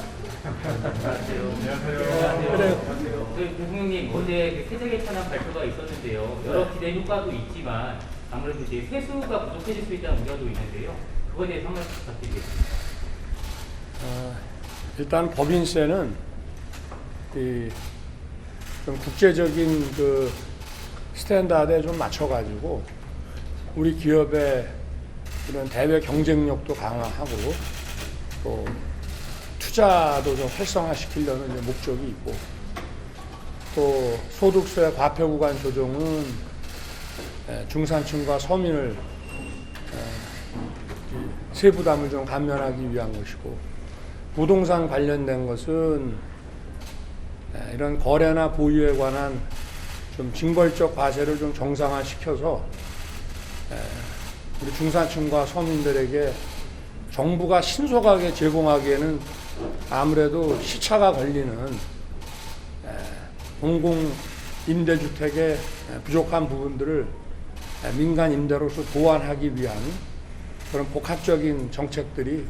그래요. 대통령님 어제 세제 개편안 발표가 있었는데요. 여러 기대 효과도 있지만 아무래도 이제 세수가 부족해질 수 있다는 우려도 있는데요. 그거에 대해서 한 말씀 부탁드리겠습니다. 일단 법인세는 좀 국제적인 그 스탠다드에 좀 맞춰가지고 우리 기업의 이런 대외 경쟁력도 강화하고 또 투자도 좀 활성화시키려는 이제 목적이 있고 또 소득세 과표 구간 조정은 중산층과 서민을 세부담을 좀 감면하기 위한 것이고 부동산 관련된 것은 이런 거래나 보유에 관한 좀 징벌적 과세를 좀 정상화시켜서 우리 중산층과 서민들에게 정부가 신속하게 제공하기에는 아무래도 시차가 걸리는 공공 임대주택의 부족한 부분들을 민간 임대로서 보완하기 위한 그런 복합적인 정책들이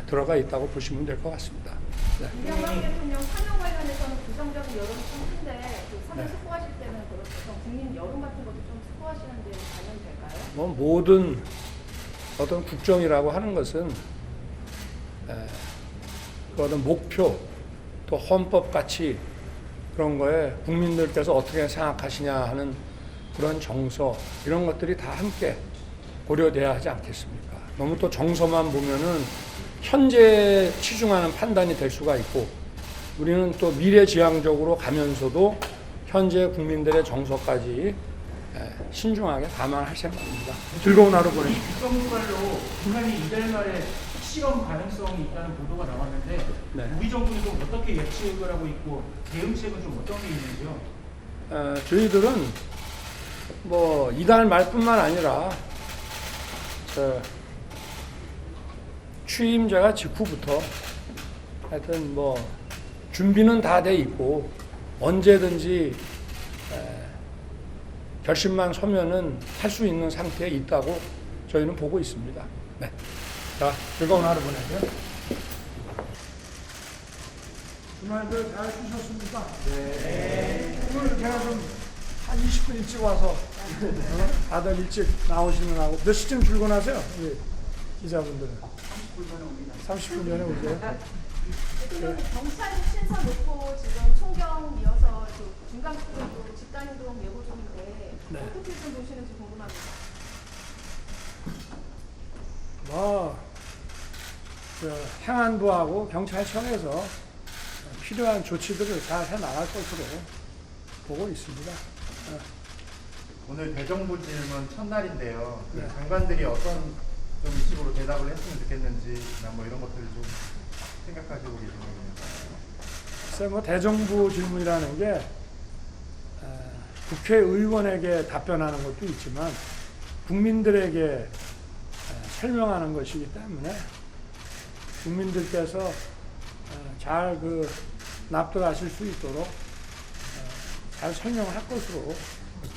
들어가 있다고 보시면 될 것 같습니다. 네. 이명박 대통령 사명 관련해서는 부정적인 여론이 좀 큰데 그 사면 네. 숙고하실 때는 그렇죠. 국민 여론 같은 것도 좀 숙고하시는 데 관련될까요? 뭐 모든 어떤 국정이라고 하는 것은 그 어떤 목표 또 헌법 가치 그런 거에 국민들께서 어떻게 생각하시냐 하는 그런 정서 이런 것들이 다 함께 고려돼야 하지 않겠습니까? 너무 또 정서만 보면은 현재 치중하는 판단이 될 수가 있고 우리는 또 미래지향적으로 가면서도 현재 국민들의 정서까지 신중하게 감안할 생각입니다. 즐거운 하루 보내십시오. 국정무발로 북한이 이달 말에 실험 가능성이 있다는 보도가 나왔는데 네. 우리 정부는 좀 어떻게 예측을 하고 있고 대응책은 좀 어떤 게 있는지요? 저희들은 뭐 이달 말뿐만 아니라 취임제가 직후부터 하여튼 뭐 준비는 다 돼 있고 언제든지 결심만 서면은 할 수 있는 상태에 있다고 저희는 보고 있습니다. 네. 자, 즐거운 하루 보내세요. 주말들 잘 쉬셨습니까? 네. 오늘 제가 좀 한 20분 일찍 와서 다들 일찍 나오시는 하고 몇 시쯤 출근하세요? 우리 기자분들은? 30분 전에 오세요? 지금 경찰 신선 놓고 지금 총경 이어서 중간급으로 집단행동 예고 중인데 네. 어떻게 좀 보시는지 궁금합니다. 행안부하고 경찰청에서 필요한 조치들을 잘 해나갈 것으로 보고 있습니다. 오늘 대정부 질문 첫날인데요. 그 네. 장관들이 어떤 좀 식으로 대답을 했으면 좋겠는지 뭐 이런 것들을 좀 생각하시고 계시는 글쎄 뭐 대정부 질문이라는 게 국회의원에게 답변하는 것도 있지만 국민들에게 설명하는 것이기 때문에 국민들께서 잘 납득하실 수 있도록 잘 설명을 할 것으로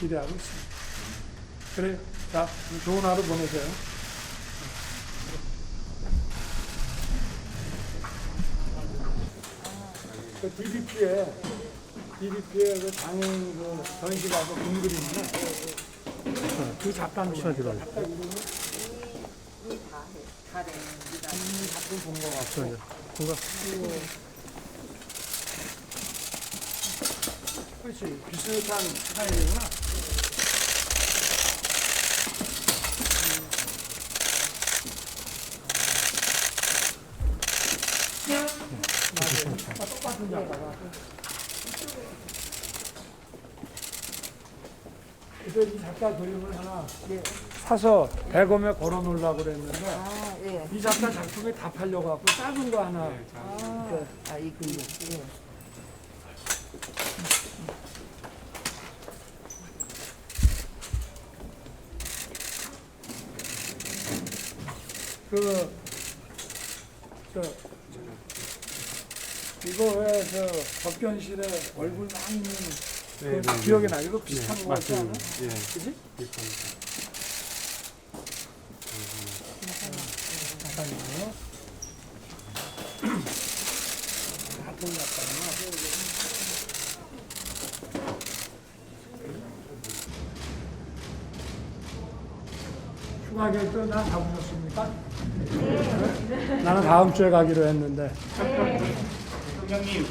기대하고 있습니다. 그래요. 자, 좋은 하루 보내세요. 그 DBP에 그 장애인 전시 가서 본 그림이나 그 작가 누구나 작가 이름이 이 작품 본 것 같아요. 그렇지, 비슷한 스타일이구나. 맞아요. 똑같은 작가가. 그래서 이 작가 그림을 하나 사서 대검에 걸어 놓으려고 그랬는데 이 작가 작품이 다 팔려갖고 작은 거 하나. 이 그림. 이거 왜 법견실에 얼굴 막 있는 그 기억이 나. 이거 비슷한 거 같지 않아? 그지? 잠깐만요. 같은 작가구나. 휴가 계획도 난 잡으셨습니까? 네. 나는 다음 주에 가기로 했는데. 대통령님,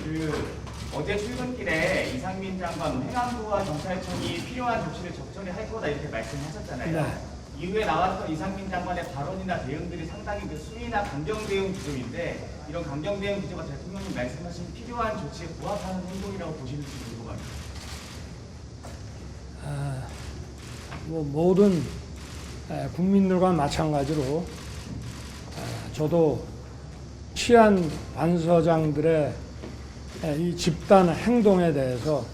어제 출근길에 이상민 장관 행안부와 경찰청이 필요한 조치를 적절히 할 거다 이렇게 말씀하셨잖아요. 네. 이후에 나왔던 이상민 장관의 발언이나 대응들이 상당히 수위나 강경 대응 기조인데 이런 강경 대응 기조가 대통령님 말씀하신 필요한 조치에 부합하는 행동이라고 보시는지 궁금합니다. 모든 국민들과 마찬가지로 저도 치안 반서장들의 이 집단 행동에 대해서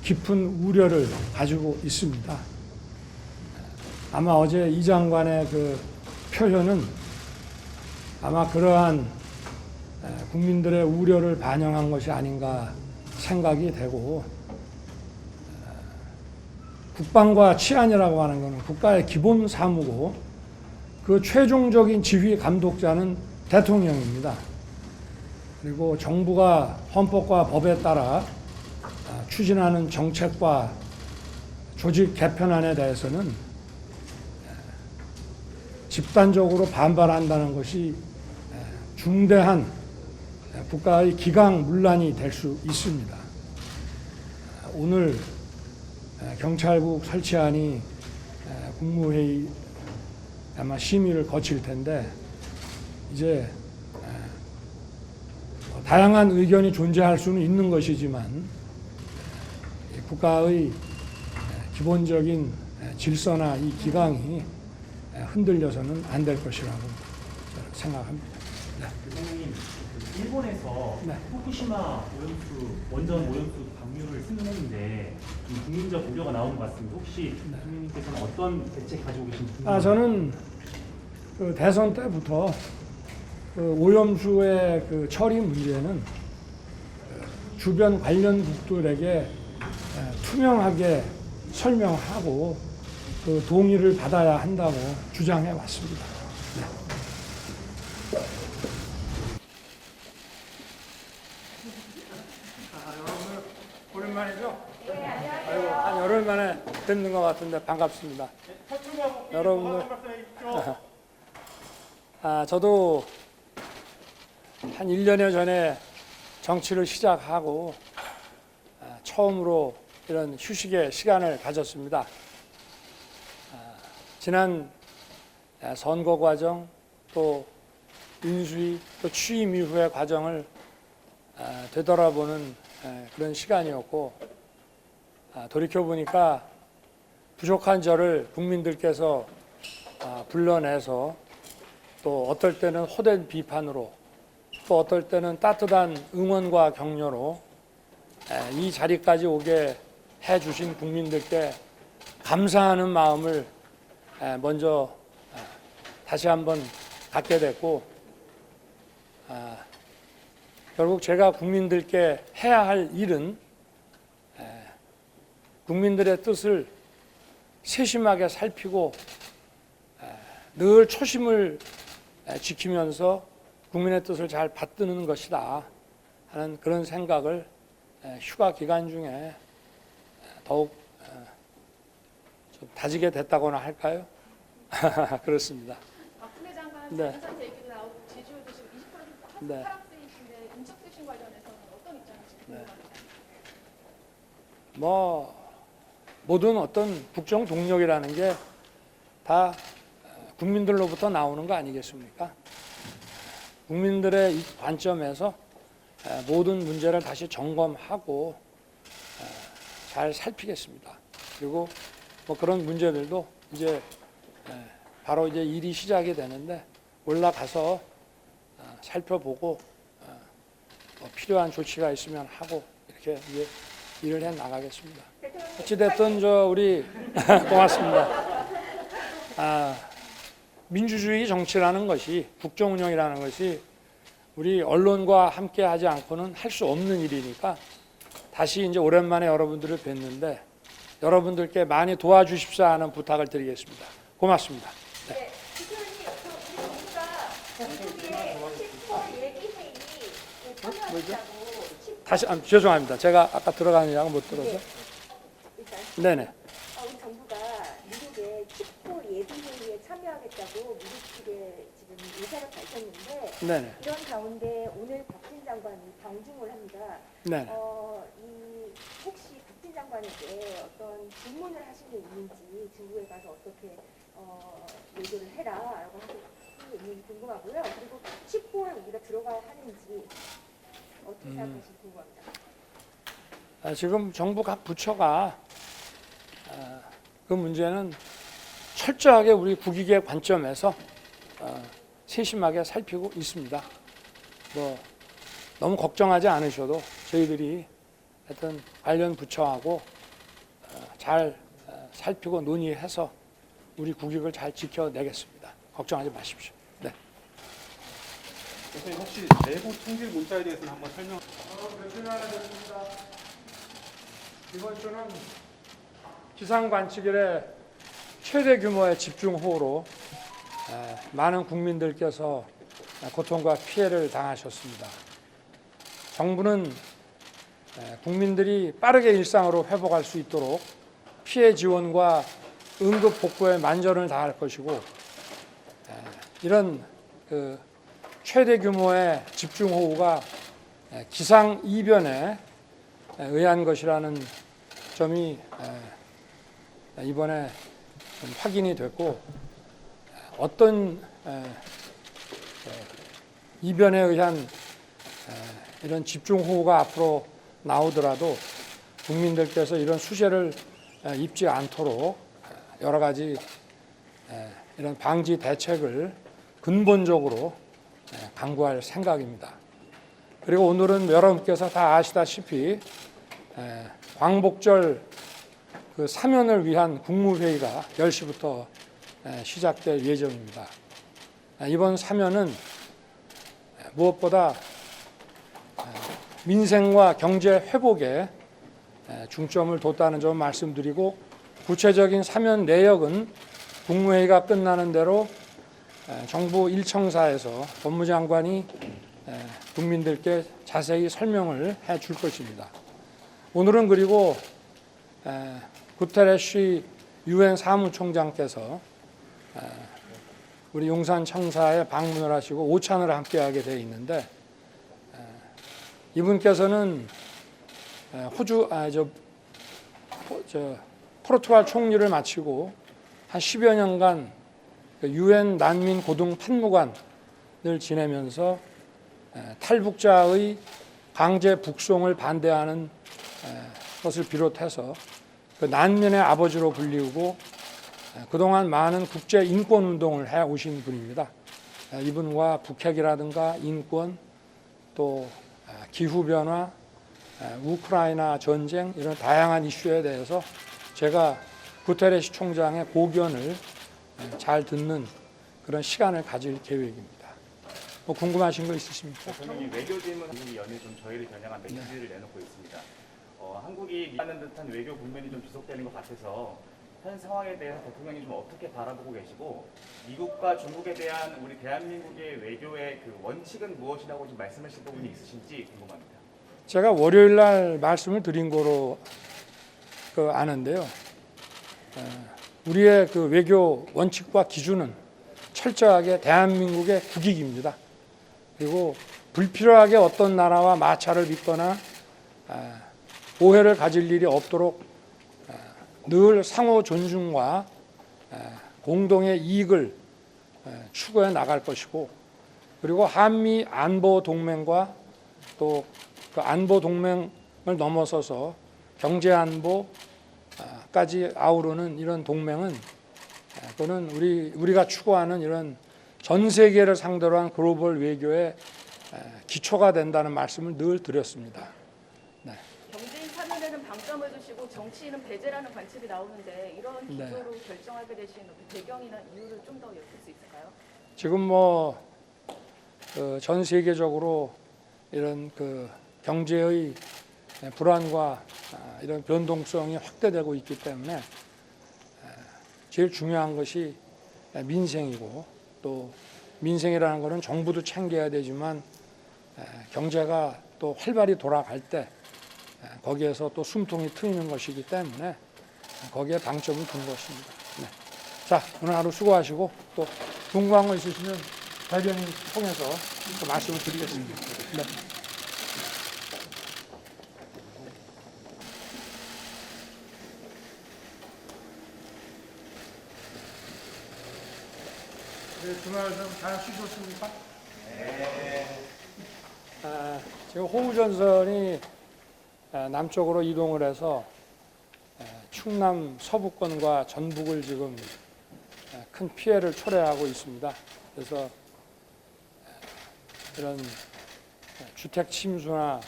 깊은 우려를 가지고 있습니다. 아마 어제 이 장관의 그 표현은 아마 그러한 국민들의 우려를 반영한 것이 아닌가 생각이 되고 국방과 치안이라고 하는 것은 국가의 기본 사무고 그 최종적인 지휘 감독자는 대통령입니다. 그리고 정부가 헌법과 법에 따라 추진하는 정책과 조직 개편안에 대해서는 집단적으로 반발한다는 것이 중대한 국가의 기강문란이 될 수 있습니다. 오늘 경찰국 설치안이 국무회의 아마 심의를 거칠 텐데 이제 다양한 의견이 존재할 수는 있는 것이지만 국가의 기본적인 질서나 이 기강이 흔들려서는 안 될 것이라고 생각합니다. 네. 대통령님, 일본에서 후쿠시마 오염수 원전 오염수 방류를 승인했는데 좀 국민적 우려가 나오는 것 같습니다. 혹시 대통령님께서는 어떤 대책 가지고 계신지 저는 그 대선 때부터 그 오염수의 그 처리 문제는 주변 관련국들에게 투명하게 설명하고 그 동의를 받아야 한다고 주장해 왔습니다. 네. 여러분 오랜만이죠? 네, 안녕하세요. 아이고, 한 열흘 만에 뵙는 것 같은데 반갑습니다. 여러분들. 저도 한 1년여 전에 정치를 시작하고 처음으로 이런 휴식의 시간을 가졌습니다. 지난 선거 과정 또 인수위 또 취임 이후의 과정을 되돌아보는 그런 시간이었고 돌이켜보니까 부족한 저를 국민들께서 불러내서 또 어떨 때는 호된 비판으로 또 어떨 때는 따뜻한 응원과 격려로 이 자리까지 오게 해주신 국민들께 감사하는 마음을 먼저 다시 한번 갖게 됐고 결국 제가 국민들께 해야 할 일은 국민들의 뜻을 세심하게 살피고 늘 초심을 지키면서 국민의 뜻을 잘 받드는 것이다 하는 그런 생각을 휴가 기간 중에 더욱 좀 다지게 됐다고나 할까요? 그렇습니다. 박근혜 장관 네. 재산 얘기도 나오고 제주에도 지금 20% 네. 하락세이신데 인적 쇄신 관련해서는 어떤 입장이신지 궁금합니다. 모든 어떤 국정 동력이라는 게 다 국민들로부터 나오는 거 아니겠습니까? 국민들의 이 관점에서 모든 문제를 다시 점검하고 잘 살피겠습니다. 그리고 그런 문제들도 이제 바로 이제 일이 시작이 되는데 올라가서 살펴보고 필요한 조치가 있으면 하고 이렇게 이제 일을 해 나가겠습니다. 어찌됐든 우리 고맙습니다. 민주주의 정치라는 것이 국정 운영이라는 것이 우리 언론과 함께 하지 않고는 할 수 없는 일이니까 다시 이제 오랜만에 여러분들을 뵀는데 여러분들께 많이 도와주십사 하는 부탁을 드리겠습니다. 고맙습니다. 네. 다시 죄송합니다. 제가 아까 들어가는 이야기 못 들어서. 네네. 우리 정부가 미국의 칩포 예비회의에 참여하겠다고 미국 측에 지금 의사를 밝혔는데 네네. 이런 가운데 오늘 박진 장관이 방중을 합니다. 네네. 혹시 박진 장관에게 어떤 질문을 하신 게 있는지 중국에 가서 어떻게 얘기를 해라라고 하고 있는지 궁금하고요. 그리고 칩포에 우리가 들어가야 하는지 어떻게 생각하실지 궁금합니다. 지금 정부 각 부처가 그 문제는 철저하게 우리 국익의 관점에서 세심하게 살피고 있습니다. 너무 걱정하지 않으셔도 저희들이 하여튼 관련 부처하고 잘 살피고 논의해서 우리 국익을 잘 지켜내겠습니다. 걱정하지 마십시오. 네. 선생님 혹시 내부 총질 문자에 대해서는 한번 설명. 며칠 만에 됐습니다. 이번 주는 기상 관측 이래 최대 규모의 집중호우로 많은 국민들께서 고통과 피해를 당하셨습니다. 정부는 국민들이 빠르게 일상으로 회복할 수 있도록 피해 지원과 응급 복구에 만전을 다할 것이고, 이런 그 최대 규모의 집중호우가 기상 이변에 의한 것이라는 점이 이번에 좀 확인이 됐고, 어떤 이변에 의한 이런 집중호우가 앞으로 나오더라도 국민들께서 이런 수재를 입지 않도록 여러 가지 이런 방지 대책을 근본적으로 강구할 생각입니다. 그리고 오늘은 여러분께서 다 아시다시피 광복절 그 사면을 위한 국무회의가 10시부터 시작될 예정입니다. 이번 사면은 무엇보다 민생과 경제 회복에 중점을 뒀다는 점 말씀드리고, 구체적인 사면 내역은 국무회의가 끝나는 대로 정부 1청사에서 법무장관이 국민들께 자세히 설명을 해 줄 것입니다. 오늘은 그리고 구테레시 유엔 사무총장께서 우리 용산청사에 방문을 하시고 오찬을 함께하게 되어 있는데, 이분께서는 포르투갈 총리를 마치고 한 10여 년간 유엔 난민 고등 판무관을 지내면서 탈북자의 강제 북송을 반대하는 것을 비롯해서 그 난민의 아버지로 불리우고 그동안 많은 국제 인권 운동을 해 오신 분입니다. 이분과 북핵이라든가 인권, 또 기후변화, 우크라이나 전쟁, 이런 다양한 이슈에 대해서 제가 구테레시 총장의 고견을 잘 듣는 그런 시간을 가질 계획입니다. 뭐 궁금하신 거 있으십니까? 대통령이 외교 질문 연휴 좀 저희를 겨냥한 메시지를 내놓고 있습니다. 한국이 미하는 듯한 외교 국면이 좀 지속되는 것 같아서 현 상황에 대해서 대통령이 좀 어떻게 바라보고 계시고, 미국과 중국에 대한 우리 대한민국의 외교의 그 원칙은 무엇이라고 좀 말씀하실 부분이 있으신지 궁금합니다. 제가 월요일 날 말씀을 드린 거로 아는데요. 우리의 그 외교 원칙과 기준은 철저하게 대한민국의 국익입니다. 그리고 불필요하게 어떤 나라와 마찰을 빚거나 오해를 가질 일이 없도록 늘 상호 존중과 공동의 이익을 추구해 나갈 것이고, 그리고 한미 안보 동맹과 또 그 안보 동맹을 넘어서서 경제 안보까지 아우르는 이런 동맹은, 그거는 우리가 추구하는 이런 전 세계를 상대로 한 글로벌 외교의 기초가 된다는 말씀을 늘 드렸습니다. 네. 경제인 사면에는 방점을 두시고 정치인은 배제라는 관측이 나오는데, 이런 기조로 결정하게 되신 배경이나 이유를 좀 더 엿볼 수 있을까요? 지금 전 세계적으로 이런 그 경제의 불안과 이런 변동성이 확대되고 있기 때문에 제일 중요한 것이 민생이고, 또 민생이라는 것은 정부도 챙겨야 되지만 경제가 또 활발히 돌아갈 때 거기에서 또 숨통이 트이는 것이기 때문에 거기에 방점을 둔 것입니다. 네. 자, 오늘 하루 수고하시고, 또 궁금한 거 있으시면 대변인 통해서 또 말씀을 드리겠습니다. 네. 주말 좀 잘 쉬셨습니까? 네. 지금 호우전선이 남쪽으로 이동을 해서 충남 서부권과 전북을 지금 큰 피해를 초래하고 있습니다. 그래서 이런 주택 침수나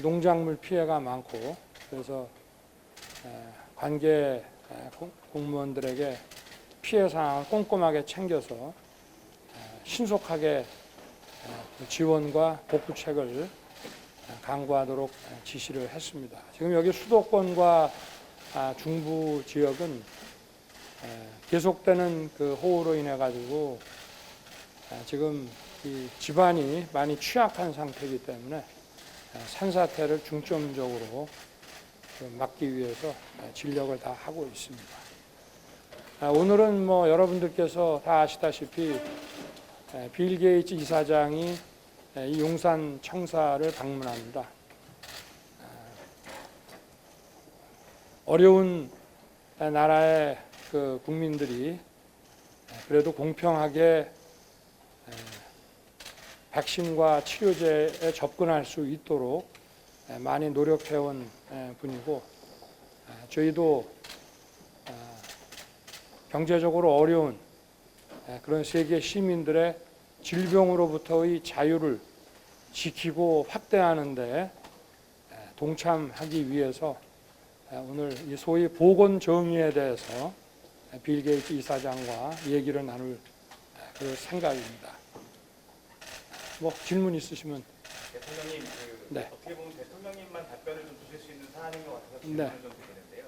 농작물 피해가 많고, 그래서 관계 공무원들에게 피해 상황을 꼼꼼하게 챙겨서 신속하게 지원과 복구책을 강구하도록 지시를 했습니다. 지금 여기 수도권과 중부 지역은 계속되는 그 호우로 인해 가지고 지금 이 지반이 많이 취약한 상태이기 때문에 산사태를 중점적으로 막기 위해서 진력을 다 하고 있습니다. 오늘은 뭐 여러분들께서 다 아시다시피 빌 게이츠 이사장이 이 용산 청사를 방문합니다. 어려운 나라의 그 국민들이 그래도 공평하게 백신과 치료제에 접근할 수 있도록 많이 노력해온 분이고, 저희도 경제적으로 어려운 그런 세계 시민들의 질병으로부터의 자유를 지키고 확대하는 데 동참하기 위해서 오늘 이 소위 보건 정의에 대해서 빌 게이츠 이사장과 얘기를 나눌 그럴 생각입니다. 뭐 질문 있으시면. 대통령님, 네. 어떻게 보면 대통령님만 답변을 좀 주실 수 있는 사안인 것 같아서 질문을 좀 드리는데요.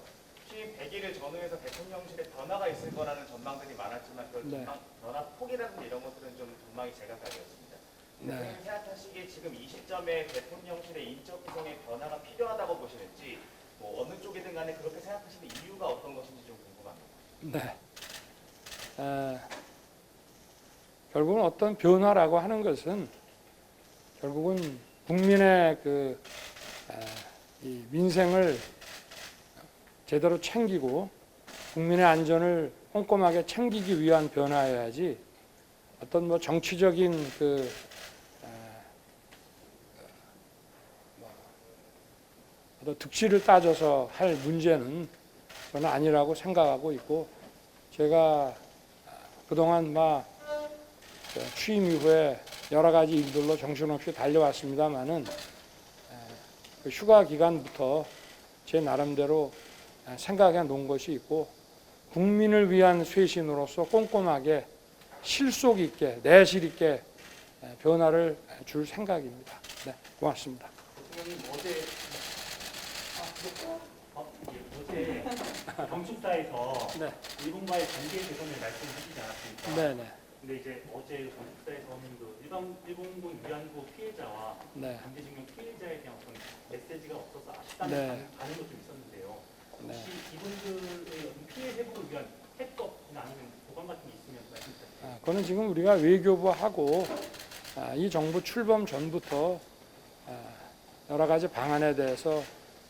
취임 100일을 전후해서 대통령실에 변화가 있을 거라는 전망들이 많았지만 그 네. 변화 폭이라든지 이런 것들은 좀 전망이 제각각이었습니다. 네. 대통령님 생각하시기에 지금 이 시점에 대통령실의 인적 구성의 변화가 필요하다고 보시는지, 뭐 어느 쪽이든 간에 그렇게 생각하시는 이유가 어떤 것인지 좀 궁금합니다. 네. 결국은 어떤 변화라고 하는 것은 결국은 국민의 이 민생을 제대로 챙기고 국민의 안전을 꼼꼼하게 챙기기 위한 변화여야지 어떤 뭐 정치적인 어떤 득실을 따져서 할 문제는 저는 아니라고 생각하고 있고, 제가 그동안 취임 이후에 여러 가지 일들로 정신없이 달려왔습니다마는 그 휴가 기간부터 제 나름대로 생각해 놓은 것이 있고, 국민을 위한 쇄신으로서 꼼꼼하게 실속 있게 내실 있게 변화를 줄 생각입니다. 네, 고맙습니다. 대통령님 어제 정축사에서 일본과의 관계 개선을 말씀하시지 않았습니까? 네네. 근데 이제 어제 정축사에서는 그 일본군 위안부 피해자와 강제징용 피해자에 대한 어떤 메시지가 없어서 아쉽다는 반응도 좀 있었는데요. 혹시 이분들의 피해 회복을 위한 해법이나 아니면 보관 같은 게 있으면 말씀 부탁드립니다. 그거는 지금 우리가 외교부하고 이 정부 출범 전부터 여러 가지 방안에 대해서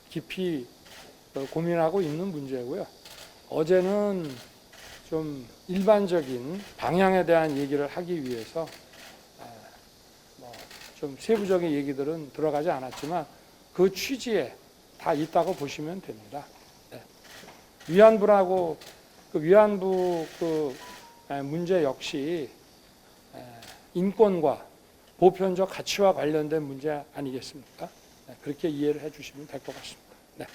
깊이 고민하고 있는 문제고요. 어제는 좀 일반적인 방향에 대한 얘기를 하기 위해서 좀 세부적인 얘기들은 들어가지 않았지만 그 취지에 다 있다고 보시면 됩니다. 네. 위안부 문제 역시 인권과 보편적 가치와 관련된 문제 아니겠습니까? 네, 그렇게 이해를 해주시면 될 것 같습니다. 네.